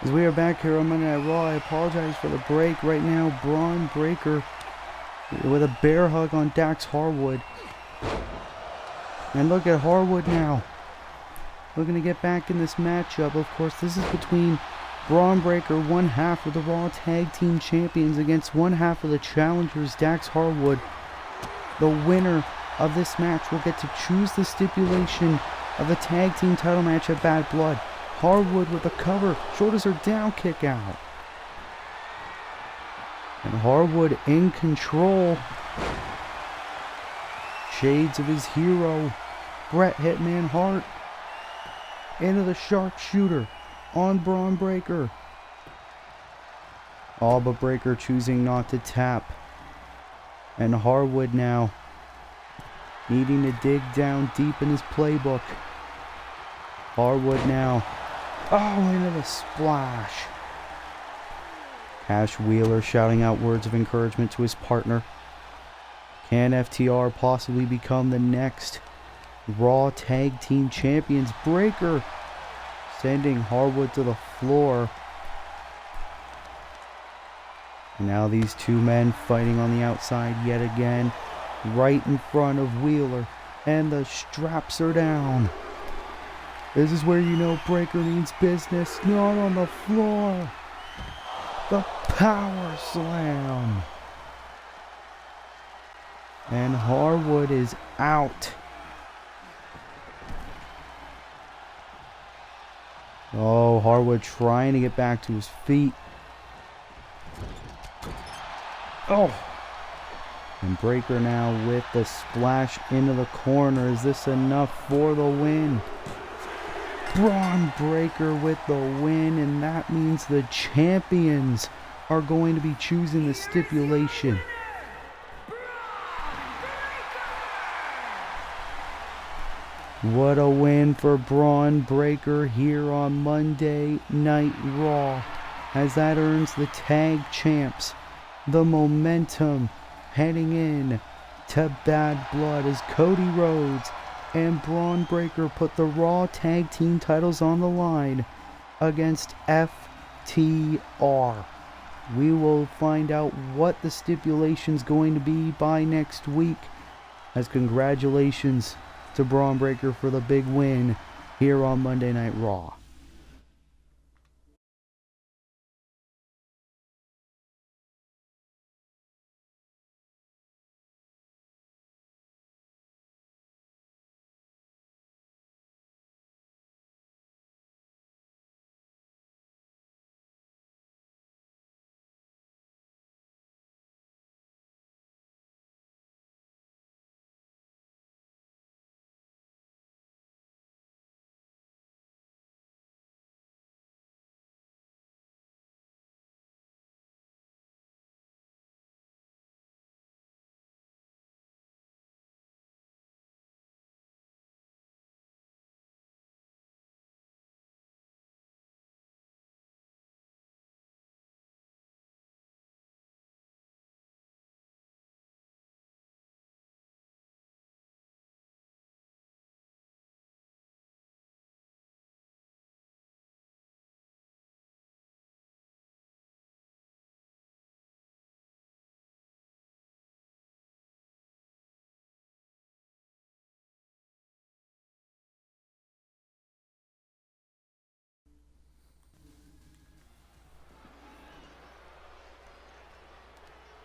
As we are back here on Monday Night Raw, I apologize for the break. Right now, Braun Breaker with a bear hug on Dax Harwood. And look at Harwood now, looking to get back in this matchup. Of course, this is between Braun Breaker, one half of the Raw Tag Team Champions, against one half of the challengers, Dax Harwood. The winner of this match will get to choose the stipulation of the tag team title match at Bad Blood. Harwood with a cover, shoulders are down, kick out. And Harwood in control. Shades of his hero, Bret Hitman Hart. Into the sharpshooter on Braun Breaker. All but Breaker choosing not to tap. And Harwood now needing to dig down deep in his playbook. Harwood now. Oh, into the splash. Cash Wheeler shouting out words of encouragement to his partner. Can FTR possibly become the next Raw Tag Team Champions? Breaker sending Harwood to the floor. And now these two men fighting on the outside yet again, right in front of Wheeler. And the straps are down. This is where you know Breaker means business. Not on the floor. The power slam. And Harwood is out. Oh, Harwood trying to get back to his feet. Oh. And Breaker now with the splash into the corner. Is this enough for the win? Braun Breaker with the win, and that means the champions are going to be choosing the stipulation. What a win for Braun Breaker here on Monday Night Raw, as that earns the tag champs the momentum heading in to Bad Blood, as Cody Rhodes and Braun Breaker put the Raw Tag Team titles on the line against FTR. We will find out what the stipulation's going to be by next week, as congratulations to Braun Breaker for the big win here on Monday Night Raw.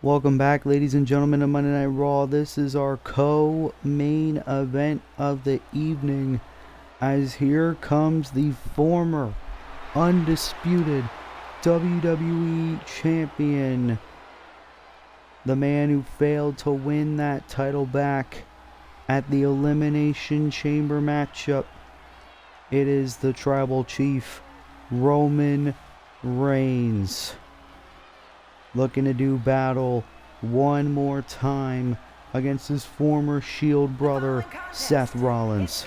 Welcome back, ladies and gentlemen, to Monday Night Raw. This is our co-main event of the evening, as here comes the former undisputed WWE Champion, the man who failed to win that title back at the Elimination Chamber matchup. It is the Tribal Chief, Roman Reigns, looking to do battle one more time against his former Shield brother, Seth Rollins.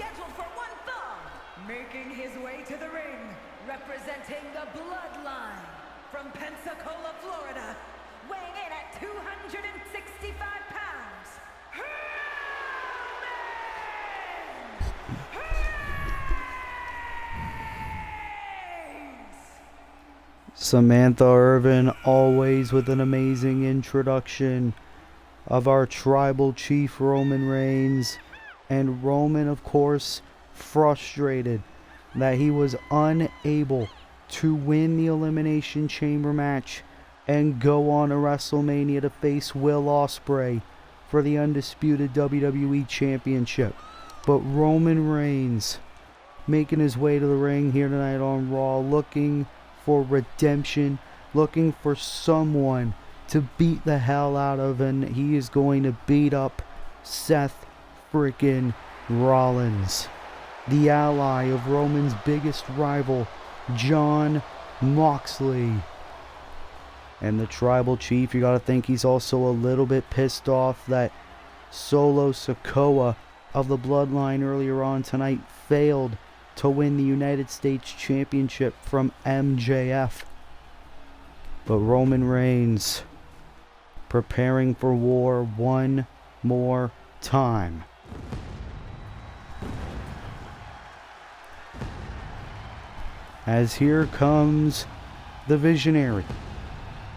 Making his way to the ring, representing the Bloodline from Pensacola, Florida, weighing in at 265 pounds, Reigns! Samantha Irvin, always with an amazing introduction of our tribal chief Roman Reigns. And Roman, of course, frustrated that he was unable to win the Elimination Chamber match and go on to WrestleMania to face Will Ospreay for the undisputed WWE Championship. But Roman Reigns making his way to the ring here tonight on Raw, looking for redemption, looking for someone to beat the hell out of, and he is going to beat up Seth freaking Rollins, the ally of Roman's biggest rival, Jon Moxley. And the tribal chief, you gotta think he's also a little bit pissed off that Solo Sikoa of the Bloodline earlier on tonight failed to win the United States Championship from MJF. But Roman Reigns preparing for war one more time. As here comes the Visionary.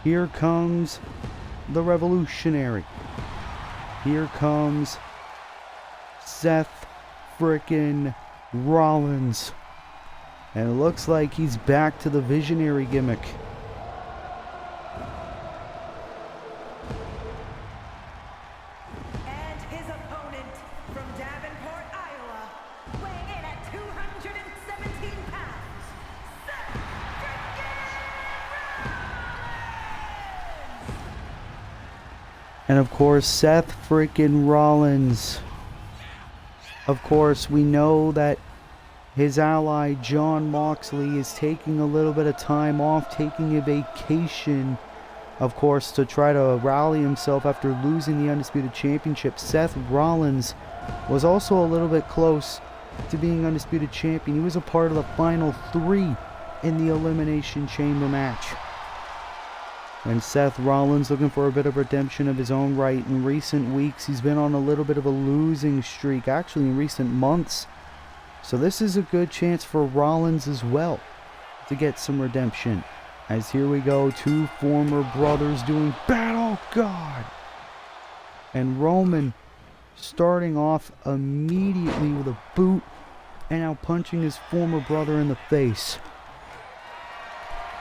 Here comes the Revolutionary. Here comes Seth frickin' Rollins. And it looks like he's back to the Visionary gimmick. And his opponent from Davenport, Iowa, weighing in at 217 pounds, Seth Rollins! And of course, Seth freaking Rollins. Of course, we know that his ally Jon Moxley is taking a little bit of time off, taking a vacation, of course, to try to rally himself after losing the Undisputed Championship. Seth Rollins was also a little bit close to being Undisputed Champion. He was a part of the final 3 in the Elimination Chamber match. And Seth Rollins looking for a bit of redemption of his own right. In recent weeks, he's been on a little bit of a losing streak, actually in recent months. So this is a good chance for Rollins as well to get some redemption. As here we go, 2 former brothers doing battle. God! And Roman starting off immediately with a boot and now punching his former brother in the face.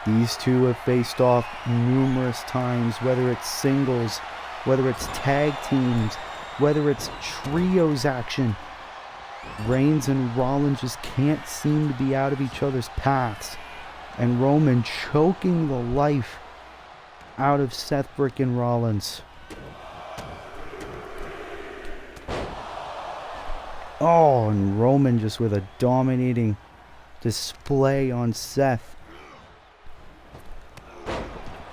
These two have faced off numerous times, whether it's singles, whether it's tag teams, whether it's trios action. Reigns and Rollins just can't seem to be out of each other's paths. And Roman choking the life out of Seth frickin' Rollins. Oh, and Roman just with a dominating display on Seth.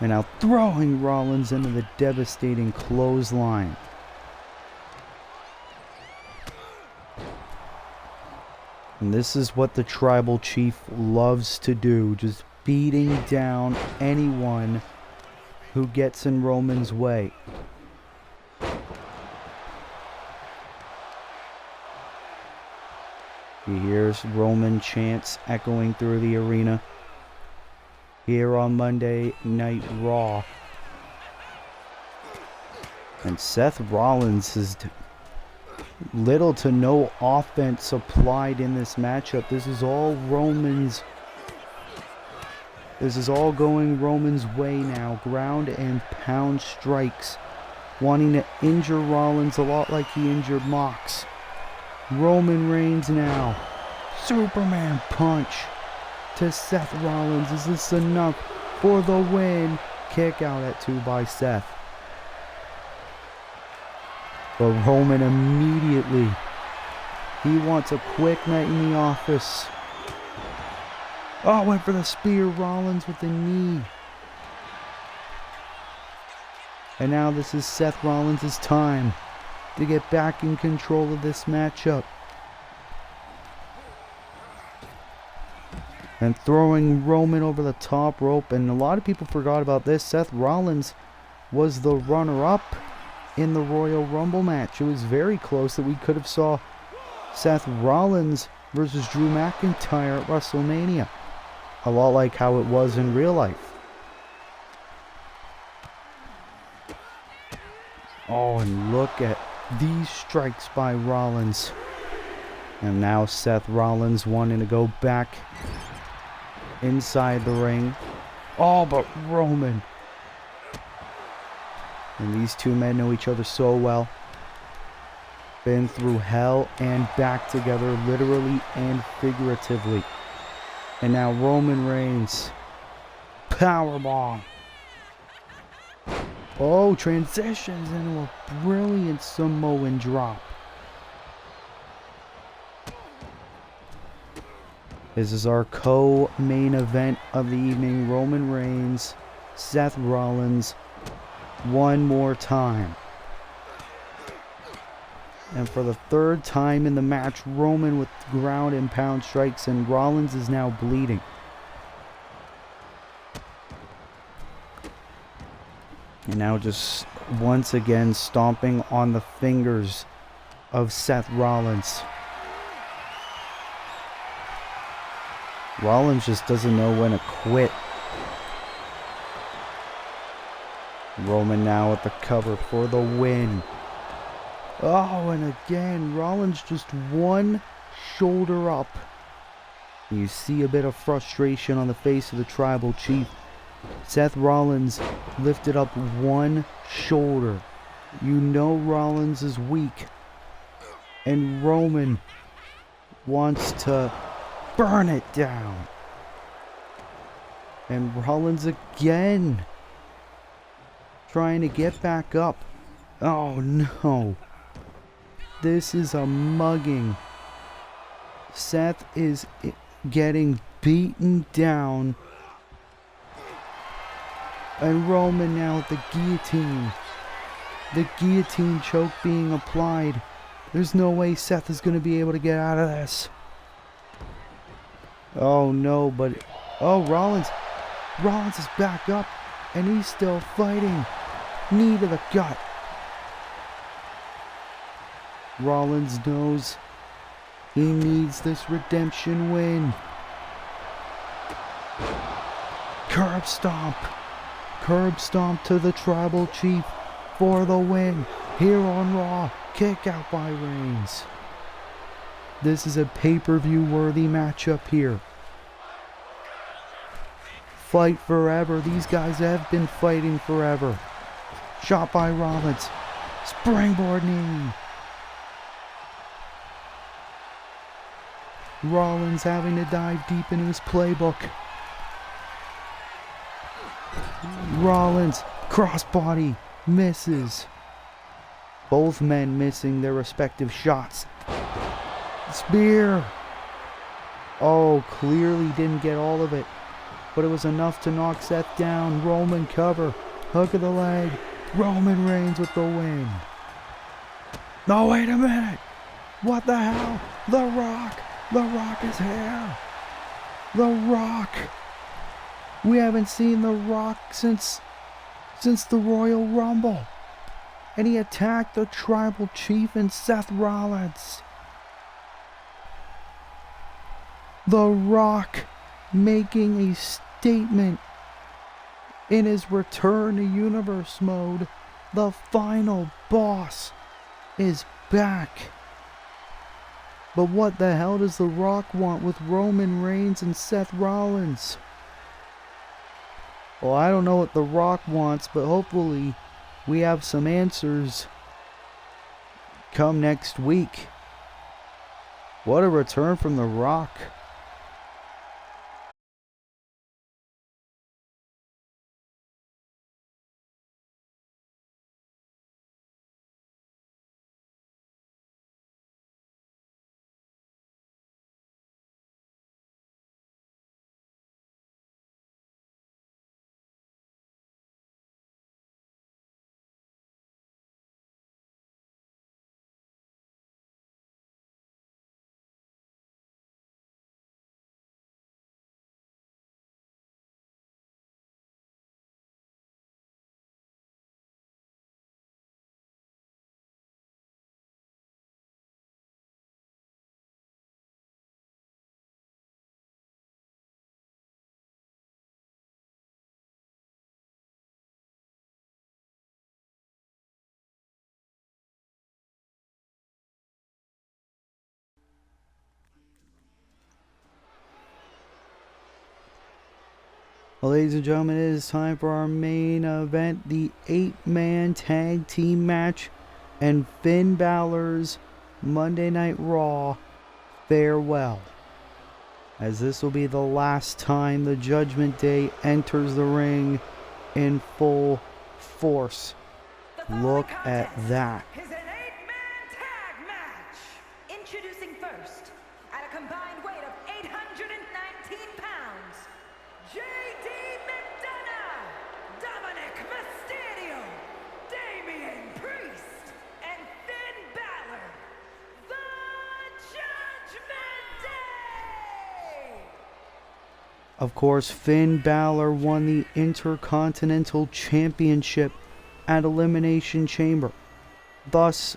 And now throwing Rollins into the devastating clothesline. And this is what the tribal chief loves to do, just beating down anyone who gets in Roman's way. He hears Roman chants echoing through the arena here on Monday Night Raw. And Seth Rollins has little to no offense applied in this matchup. This is all Roman's. This is all going Roman's way now. Ground and pound strikes, wanting to injure Rollins a lot like he injured Mox. Roman Reigns now. Superman punch to Seth Rollins. Is this enough for the win? Kick out at 2 by Seth. But Roman immediately, he wants a quick night in the office. Oh, went for the spear. Rollins with the knee. And now this is Seth Rollins' time to get back in control of this matchup. And throwing Roman over the top rope. And a lot of people forgot about this. Seth Rollins was the runner-up in the Royal Rumble match. It was very close that we could have saw Seth Rollins versus Drew McIntyre at WrestleMania. A lot like how it was in real life. Oh, and look at these strikes by Rollins. And now Seth Rollins wanting to go back inside the ring. Oh, but Roman. And these two men know each other so well. Been through hell and back together, literally and figuratively. And now Roman Reigns. Powerbomb. Oh, transitions into a brilliant Samoan drop. This is our co-main event of the evening. Roman Reigns, Seth Rollins, one more time. And for the third time in the match, Roman with ground and pound strikes, and Rollins is now bleeding. And now just once again stomping on the fingers of Seth Rollins. Rollins just doesn't know when to quit. Roman now with the cover for the win. Oh, and again, Rollins just one shoulder up. You see a bit of frustration on the face of the tribal chief. Seth Rollins lifted up one shoulder. You know Rollins is weak. And Roman wants to burn it down. And Rollins again trying to get back up. Oh no. This is a mugging. Seth is getting beaten down. And Roman now with the guillotine. The guillotine choke being applied. There's no way Seth is going to be able to get out of this. Oh no, but... Oh, Rollins is back up. And he's still fighting. Knee to the gut. Rollins knows he needs this redemption win. Curb stomp. Curb stomp to the tribal chief for the win. Here on Raw. Kick out by Reigns. This is a pay-per-view worthy matchup here. Fight forever. These guys have been fighting forever. Shot by Rollins. Springboard knee. Rollins having to dive deep into his playbook. Rollins, crossbody, misses. Both men missing their respective shots. Spear. Oh, clearly didn't get all of it. But it was enough to knock Seth down. Roman cover. Hook of the leg. Roman Reigns with the win. No, wait a minute. What the hell? The Rock. The Rock is here. The Rock. We haven't seen The Rock since the Royal Rumble. And he attacked the tribal chief and Seth Rollins. The Rock making a statement in his return to universe mode. The final boss is back. But what the hell does The Rock want with Roman Reigns and Seth Rollins? Well, I don't know what The Rock wants, but hopefully we have some answers come next week. What a return from The Rock. Well, ladies and gentlemen, it is time for our main event, the 8-man tag team match and Finn Balor's Monday Night Raw farewell, as this will be the last time the Judgment Day enters the ring in full force. Look at that. Is an 8-man tag match. Introducing first, at a combined weight of 819 pounds, J.D. McDonough, Dominic Mysterio, Damian Priest, and Finn Balor, the Judgment Day. Of course, Finn Balor won the Intercontinental Championship at Elimination Chamber, thus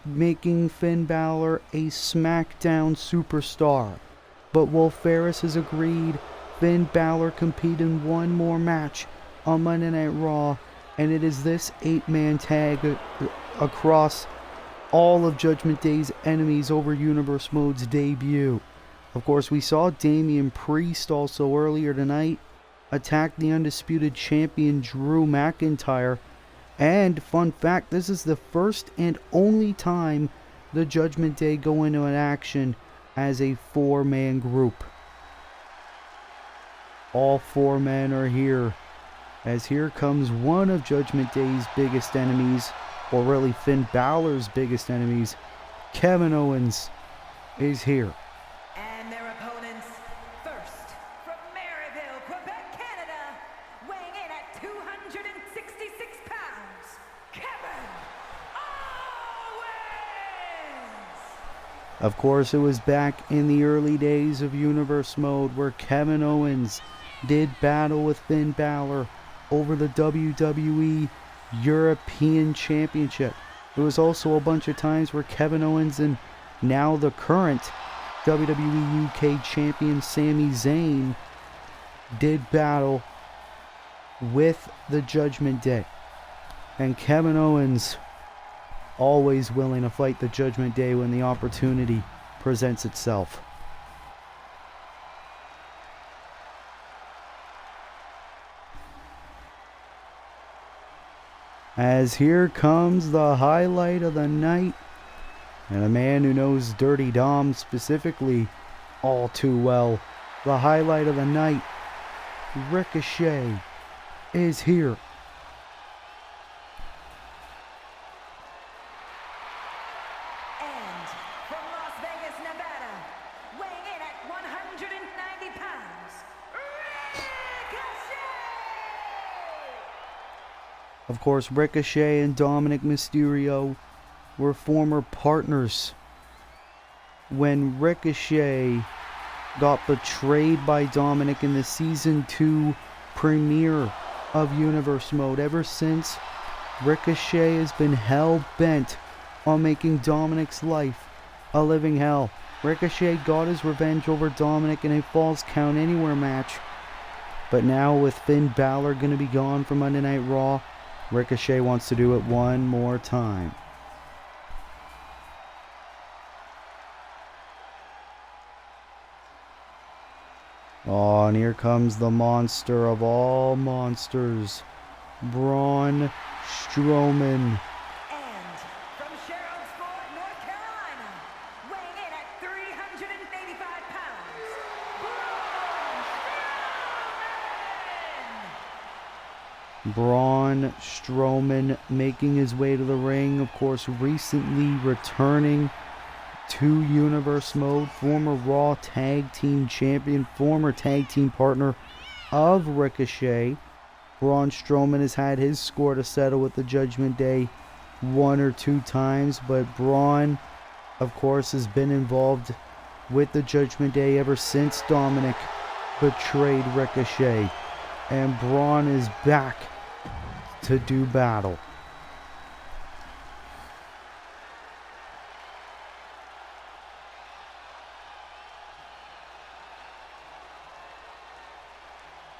making Finn Balor a SmackDown superstar. But Will Ferris has agreed Finn Balor compete in one more match on Monday Night Raw, and it is this 8-man tag across all of Judgment Day's enemies over Universe Mode's debut. Of course, we saw Damian Priest also earlier tonight attack the undisputed champion Drew McIntyre. And fun fact, this is the first and only time the Judgment Day go into an action as a 4-man group. All 4 men are here, as here comes one of Judgment Day's biggest enemies, or really Finn Balor's biggest enemies. Kevin Owens is here. And their opponents, first, from Maryville, Quebec, Canada, weighing in at 266 pounds, Kevin Owens! Of course, it was back in the early days of Universe Mode where Kevin Owens did battle with Finn Balor over the WWE European Championship. There was also a bunch of times where Kevin Owens and now the current WWE UK Champion Sami Zayn did battle with the Judgment Day. And Kevin Owens always willing to fight the Judgment Day when the opportunity presents itself. As here comes the highlight of the night, and a man who knows Dirty Dom specifically all too well. The highlight of the night, Ricochet, is here. And from Las Vegas, Nevada, weighing in at 190 pounds, Ricochet! Of course, Ricochet and Dominic Mysterio were former partners. When Ricochet got betrayed by Dominic in the Season 2 premiere of Universe Mode, ever since, Ricochet has been hell-bent on making Dominic's life a living hell. Ricochet got his revenge over Dominic in a Falls Count Anywhere match. But now with Finn Balor going to be gone from Monday Night Raw, Ricochet wants to do it one more time. Oh, and here comes the monster of all monsters, Braun Strowman. And from Sherrodsport, North Carolina, weighing in at 385 pounds, Braun Braun Strowman! Strowman making his way to the ring, of course, recently returning to Universe Mode, former Raw Tag Team Champion, former Tag Team Partner of Ricochet. Braun Strowman has had his score to settle with the Judgment Day 1 or 2 times, but Braun, of course, has been involved with the Judgment Day ever since Dominic betrayed Ricochet. And Braun is back to do battle.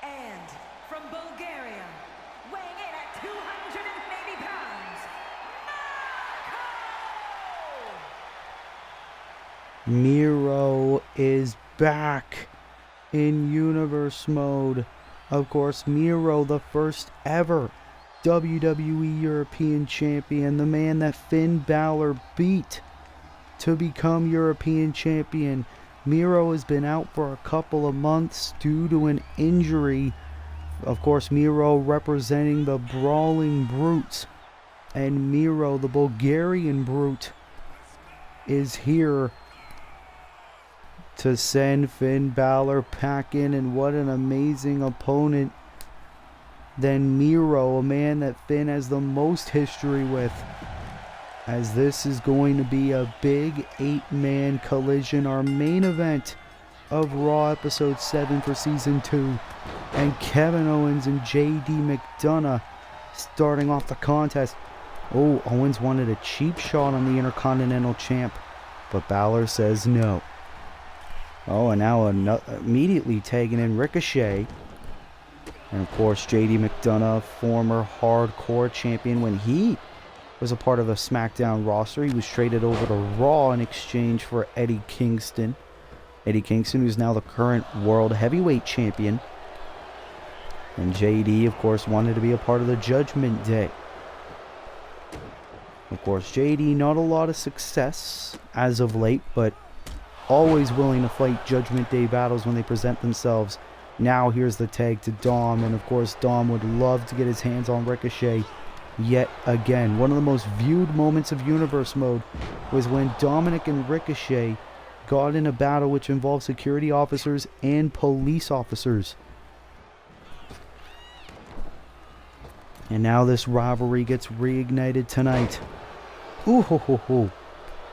And from Bulgaria, weighing in at 280 pounds, Miro is back in Universe Mode Of course, Miro, the first ever WWE European Champion, the man that Finn Balor beat to become European Champion. Miro has been out for a couple of months due to an injury. Of course, Miro representing the Brawling Brutes. And Miro, the Bulgarian Brute, is here to send Finn Balor packing. And what an amazing opponent than Miro, a man that Finn has the most history with. As this is going to be a big 8-man collision, our main event of Raw Episode 7 for Season 2. And Kevin Owens and JD McDonough starting off the contest. Oh, Owens wanted a cheap shot on the Intercontinental Champ, but Balor says no. Oh, and now immediately tagging in Ricochet. And of course, JD McDonough, former hardcore champion. When he was a part of the SmackDown roster, he was traded over to Raw in exchange for Eddie Kingston. Eddie Kingston, who's now the current World Heavyweight Champion. And JD, of course, wanted to be a part of the Judgment Day. Of course, JD, not a lot of success as of late, but always willing to fight Judgment Day battles when they present themselves. Now here's the tag to Dom, and of course Dom would love to get his hands on Ricochet yet again. One of the most viewed moments of Universe Mode was when Dominic and Ricochet got in a battle which involved security officers and police officers. And now this rivalry gets reignited tonight. Ooh ho ho ho.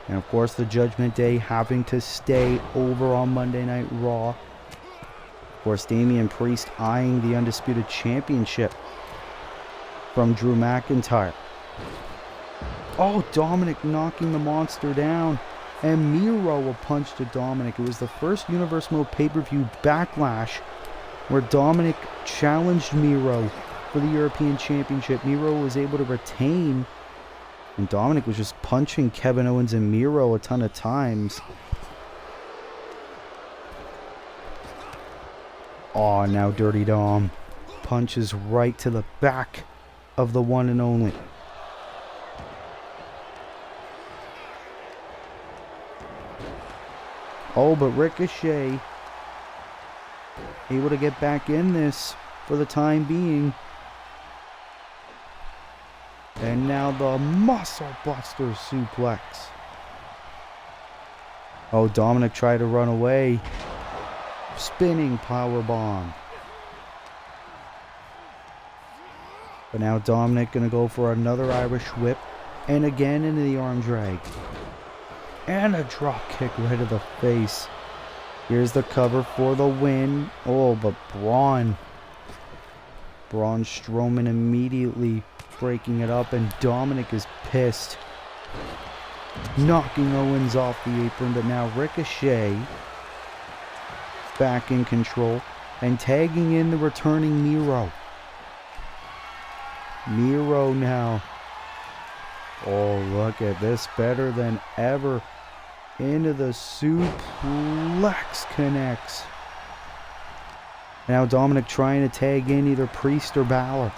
And of course the Judgment Day having to stay over on Monday Night Raw. Of course, Damian Priest eyeing the Undisputed Championship from Drew McIntyre. Oh, Dominic knocking the monster down. And Miro a punch to Dominic. It was the first Universe Mode pay-per-view Backlash where Dominic challenged Miro for the European Championship. Miro was able to retain, and Dominic was just punching Kevin Owens and Miro a ton of times. Oh, now Dirty Dom punches right to the back of the one and only. Oh, but Ricochet able to get back in this for the time being. And now the Muscle Buster suplex. Oh, Dominic tried to run away. Spinning powerbomb. But now Dominic gonna go for another Irish whip. And again into the arm drag. And a drop kick right to the face. Here's the cover for the win. Oh, but Braun Strowman immediately breaking it up, and Dominic is pissed. Knocking Owens off the apron, but now Ricochet back in control and tagging in the returning Miro. Miro now. Oh, look at this. Better than ever. Into the suplex connects. Now Dominic trying to tag in either Priest or Balor.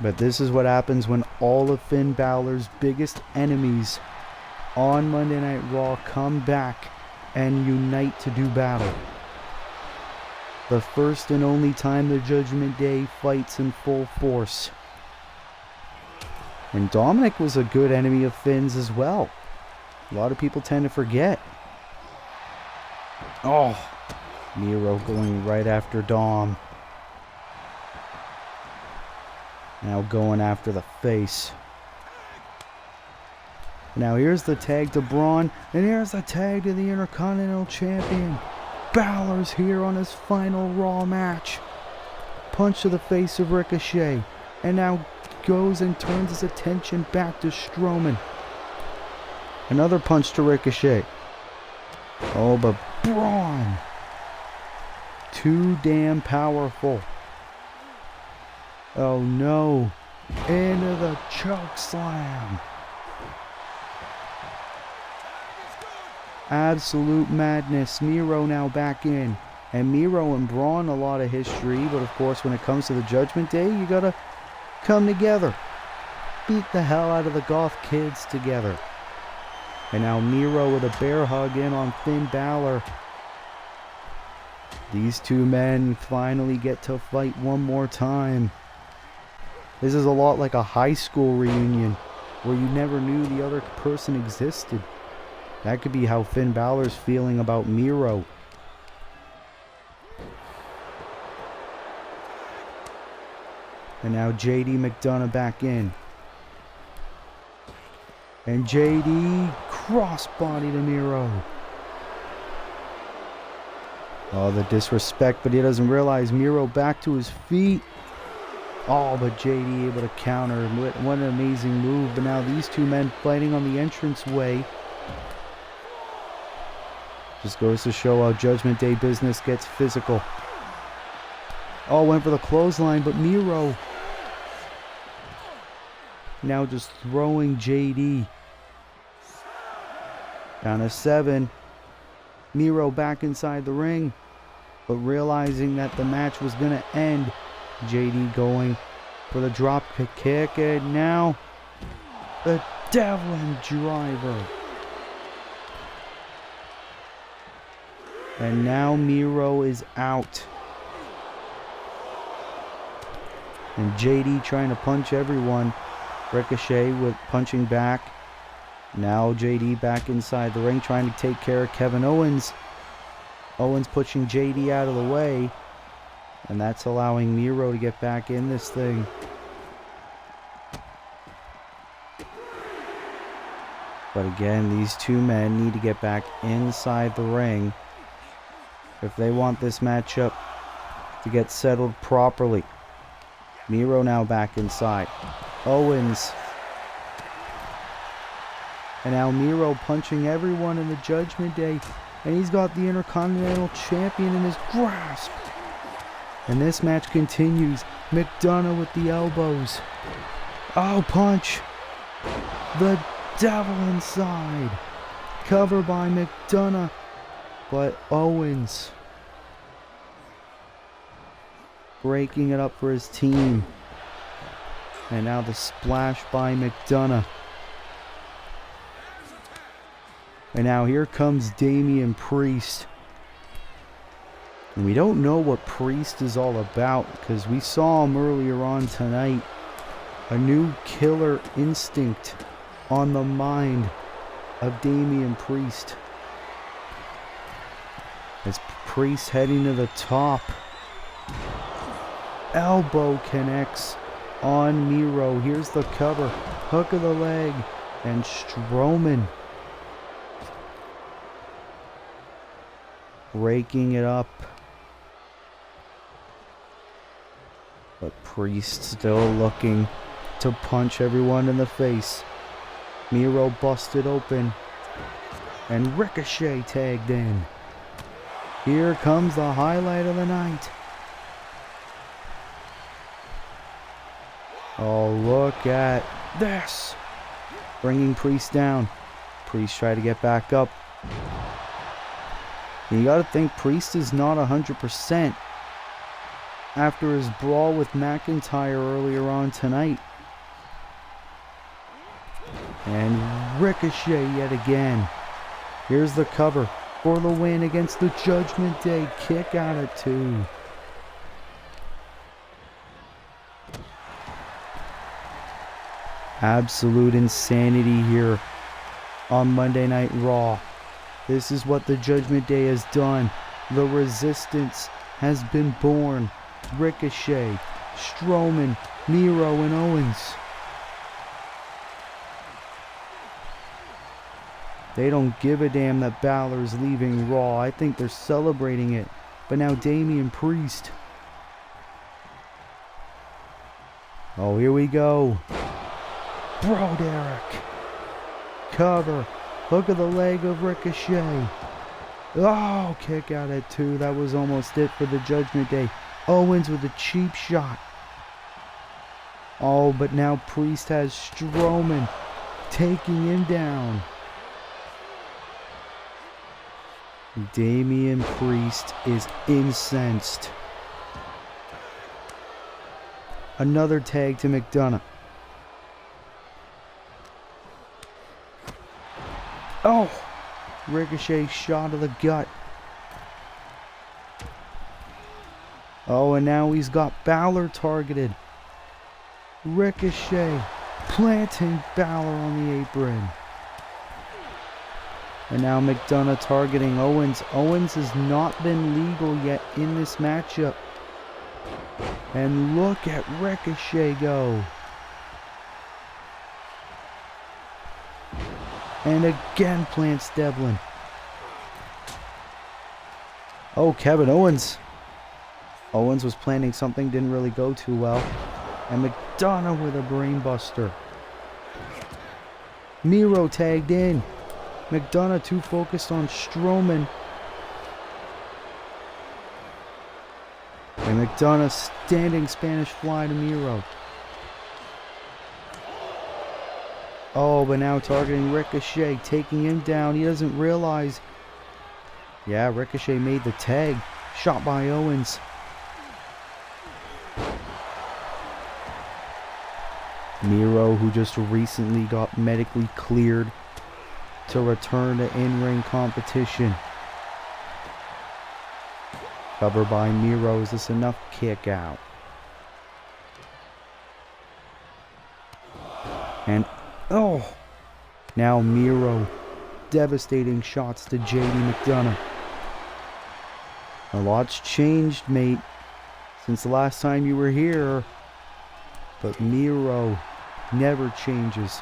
But this is what happens when all of Finn Balor's biggest enemies on Monday Night Raw come back and unite to do battle. The first and only time the Judgment Day fights in full force. And Dominic was a good enemy of Finn's as well. A lot of people tend to forget. Oh, Miro going right after Dom. Now going after the face. Now here's the tag to Braun. And here's the tag to the Intercontinental Champion. Balor's here on his final Raw match. Punch to the face of Ricochet. And now goes and turns his attention back to Strowman. Another punch to Ricochet. Oh, but Braun. Too damn powerful. Oh no. Into the choke slam. Absolute madness. Miro now back in. And Miro and Braun, a lot of history, but of course when it comes to the Judgment Day, you gotta come together. Beat the hell out of the Goth kids together. And now Miro with a bear hug in on Finn Balor. These two men finally get to fight one more time. This is a lot like a high school reunion where you never knew the other person existed. That could be how Finn Balor's feeling about Miro. And now JD McDonough back in. And JD crossbody to Miro. Oh, the disrespect, but he doesn't realize Miro back to his feet. Oh, but JD able to counter. What an amazing move. But now these two men fighting on the entranceway. Just goes to show how Judgment Day business gets physical. Oh, went for the clothesline, but Miro now just throwing JD. Down to 7. Miro back inside the ring, but realizing that the match was going to end, JD going for the drop kick, and now the Devlin driver. And now Miro is out. And JD trying to punch everyone. Ricochet with punching back. Now JD back inside the ring trying to take care of Kevin Owens. Owens pushing JD out of the way. And that's allowing Miro to get back in this thing. But again, these two men need to get back inside the ring if they want this matchup to get settled properly. Miro now back inside. Owens. And now Miro punching everyone in the Judgment Day. And he's got the Intercontinental Champion in his grasp. And this match continues. McDonough with the elbows. Oh, punch. The Devil inside. Cover by McDonough. But Owens breaking it up for his team. And now the splash by McDonough. And now here comes Damian Priest. And we don't know what Priest is all about because we saw him earlier on tonight. A new killer instinct on the mind of Damian Priest. As Priest heading to the top. Elbow connects on Miro. Here's the cover. Hook of the leg. And Strowman breaking it up. But Priest still looking to punch everyone in the face. Miro busted open. And Ricochet tagged in. Here comes the highlight of the night. Oh, look at this. Bringing Priest down. Priest tried to get back up. And you got to think Priest is not 100% after his brawl with McIntyre earlier on tonight. And Ricochet yet again. Here's the cover for the win against the Judgment Day. Kick out at 2. Absolute insanity here on Monday Night Raw. This is what the Judgment Day has done. The Resistance has been born. Ricochet, Strowman, Miro, and Owens. They don't give a damn that Balor's leaving Raw. I think they're celebrating it. But now Damian Priest. Oh, here we go. Bro Derek. Cover. Hook of the leg of Ricochet. Oh, kick out at 2. That was almost it for the Judgment Day. Owens with a cheap shot. Oh, but now Priest has Strowman taking him down. Damian Priest is incensed. Another tag to McDonough. Oh! Ricochet shot to the gut. Oh, and now he's got Balor targeted. Ricochet planting Balor on the apron. And now McDonough targeting Owens. Owens has not been legal yet in this matchup. And look at Ricochet go. And again plants Devlin. Oh, Kevin Owens. Owens was planning something, didn't really go too well. And McDonough with a brainbuster. Miro tagged in. McDonough too focused on Strowman. And McDonough standing Spanish fly to Miro. Oh, but now targeting Ricochet, taking him down. He doesn't realize. Yeah, Ricochet made the tag. Shot by Owens. Miro, who just recently got medically cleared to return to in-ring competition. Cover by Miro. Is this enough? Kick out. And oh, now Miro devastating shots to JD McDonough. A lot's changed, mate, since the last time you were here. But Miro never changes.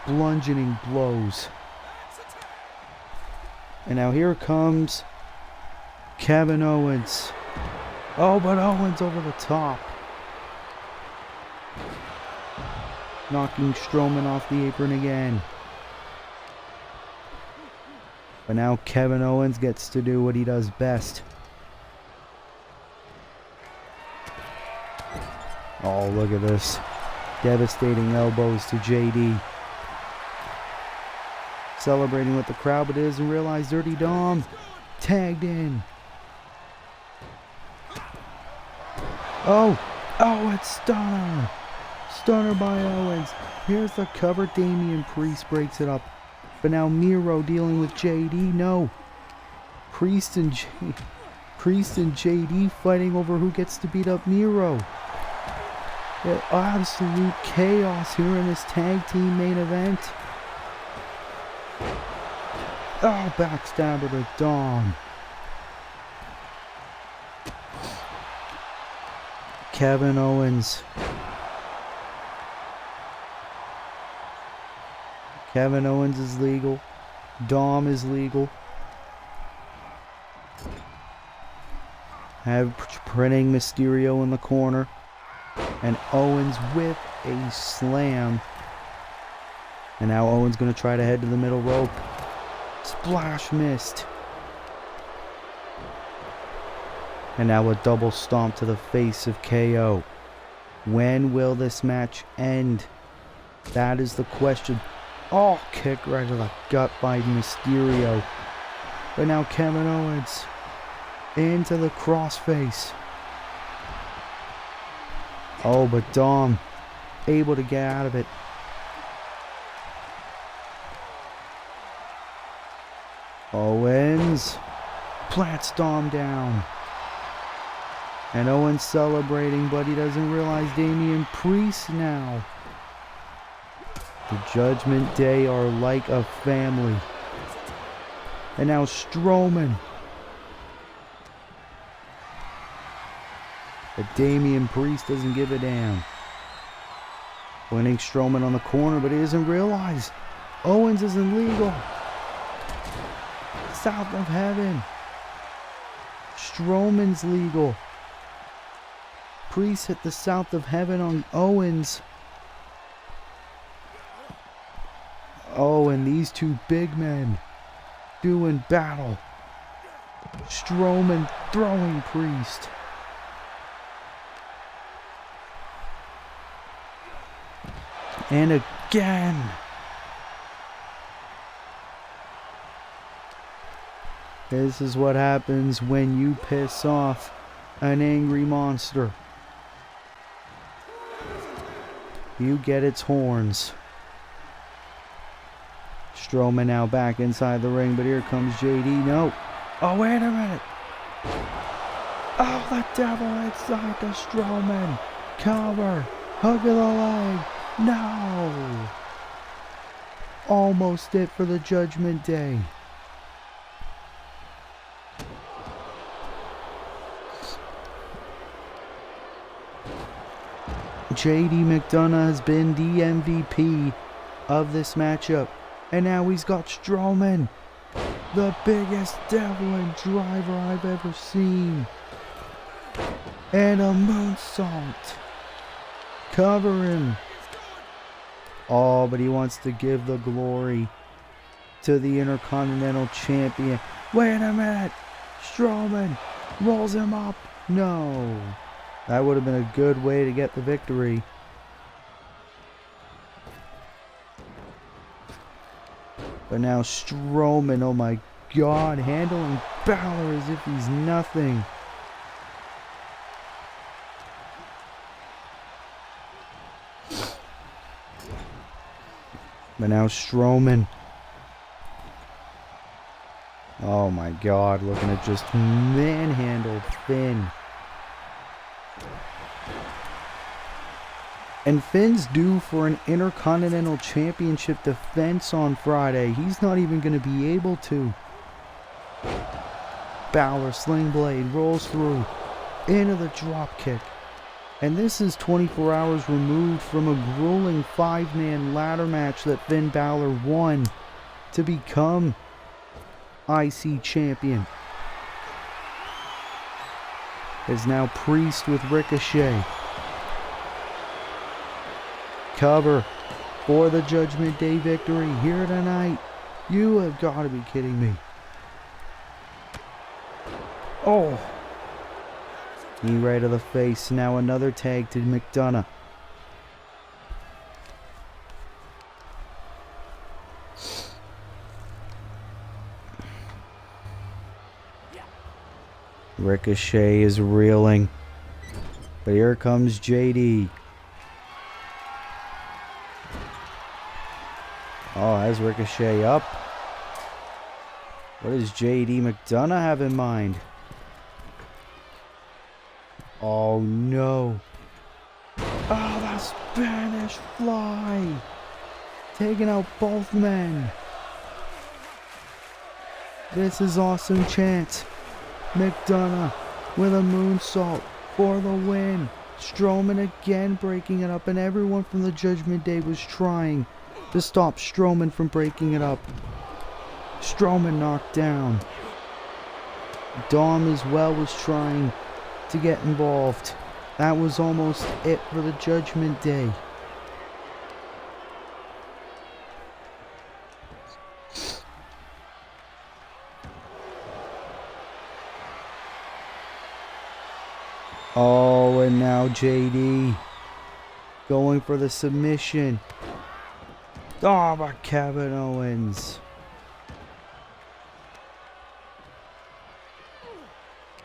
Bludgeoning blows. And now here comes Kevin Owens. Oh, but Owens over the top. Knocking Strowman off the apron again. But now Kevin Owens gets to do what he does best. Oh, look at this. Devastating elbows to JD. Celebrating with the crowd, but doesn't realize Dirty Dom tagged in. Oh, it's Stunner. Stunner by Owens. Here's the cover. Damian Priest breaks it up. But now Miro dealing with JD. No. Priest and JD fighting over who gets to beat up Miro. Absolute chaos here in this tag team main event. Oh, backstabber to Dom. Kevin Owens. Kevin Owens is legal. Dom is legal. Have printing Mysterio in the corner. And Owens with a slam. And now Owens going to try to head to the middle rope. Splash missed. And now a double stomp to the face of KO. When will this match end? That is the question. Oh, kick right to the gut by Mysterio. But now Kevin Owens into the crossface. Oh, but Dom able to get out of it. Owens plants Dom down. And Owens celebrating, but he doesn't realize Damian Priest now. The Judgment Day are like a family. And now Strowman. But Damian Priest doesn't give a damn. Winning Strowman on the corner, but he doesn't realize Owens isn't legal. South of Heaven. Strowman's legal. Priest hit the South of Heaven on Owens. Oh, and these two big men doing battle. Strowman throwing Priest. And again. This is what happens when you piss off an angry monster. You get its horns. Strowman now back inside the ring, but here comes JD. No. Oh, wait a minute. Oh, the devil inside the Strowman. Cover. Hook of the leg. No. Almost it for the Judgment Day. JD McDonough has been the MVP of this matchup. And now he's got Strowman, the biggest devil driver I've ever seen. And a moonsault. Cover him. Oh, but he wants to give the glory to the Intercontinental Champion. Wait a minute. Strowman rolls him up. No. That would have been a good way to get the victory. But now Strowman, oh my God, handling Balor as if he's nothing. But now Strowman. Oh my God, looking to just manhandle Finn. And Finn's due for an Intercontinental Championship defense on Friday. He's not even going to be able to. Balor, Sling Blade, rolls through into the drop kick. And this is 24 hours removed from a grueling 5-man ladder match that Finn Balor won to become IC champion. Is now Priest with Ricochet. Cover for the Judgment Day victory here tonight. You have got to be kidding me. Oh. Knee right to the face. Now another tag to McDonough. Ricochet is reeling. But here comes JD. Oh, has Ricochet up. What does JD McDonough have in mind? Oh no. Oh, the Spanish Fly. Taking out both men. This is awesome chance. McDonough with a moonsault for the win. Strowman again breaking it up, and everyone from the Judgment Day was trying to stop Strowman from breaking it up. Strowman knocked down. Dom as well was trying to get involved. That was almost it for the Judgment Day. Oh, and now JD going for the submission. Oh, but Kevin Owens.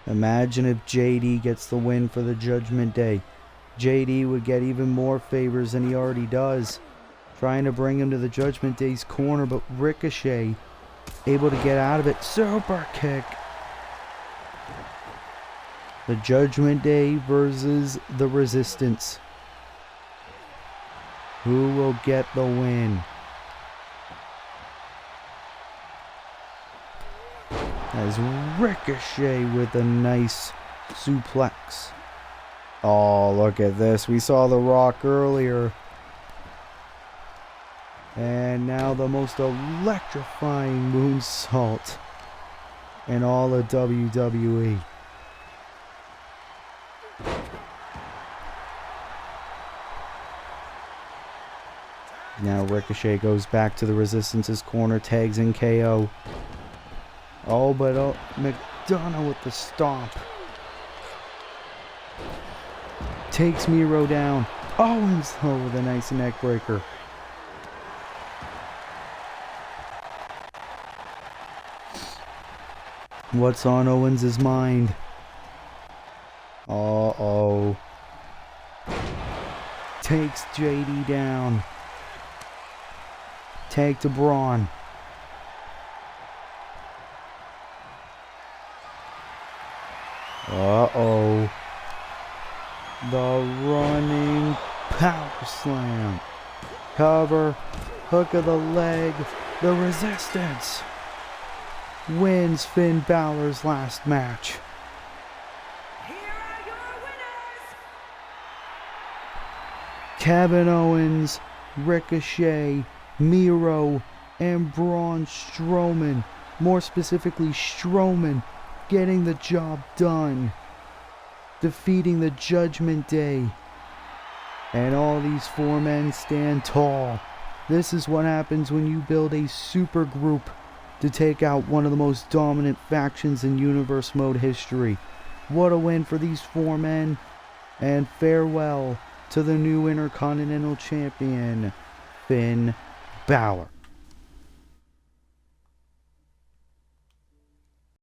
Imagine if JD gets the win for the Judgment Day. JD would get even more favors than he already does. Trying to bring him to the Judgment Day's corner, but Ricochet able to get out of it. Super kick. The Judgment Day versus the Resistance. Who will get the win? As Ricochet with a nice suplex. Oh, look at this. We saw The Rock earlier. And now the most electrifying moonsault in all of WWE. Now Ricochet goes back to the Resistance's corner, tags in KO. Oh, but McDonough with the stomp. Takes Miro down. Owens though with a nice neck breaker. What's on Owens' mind? Uh-oh. Takes JD down. Tag to Braun. Uh-oh. The running power slam. Cover. Hook of the leg. The resistance. Wins Finn Balor's last match. Here are your winners. Kevin Owens, Ricochet, Miro, and Braun Strowman. More specifically, Strowman getting the job done. Defeating the Judgment Day. And all these four men stand tall. This is what happens when you build a super group to take out one of the most dominant factions in Universe Mode history. What a win for these four men. And farewell to the new Intercontinental Champion, Finn Balor.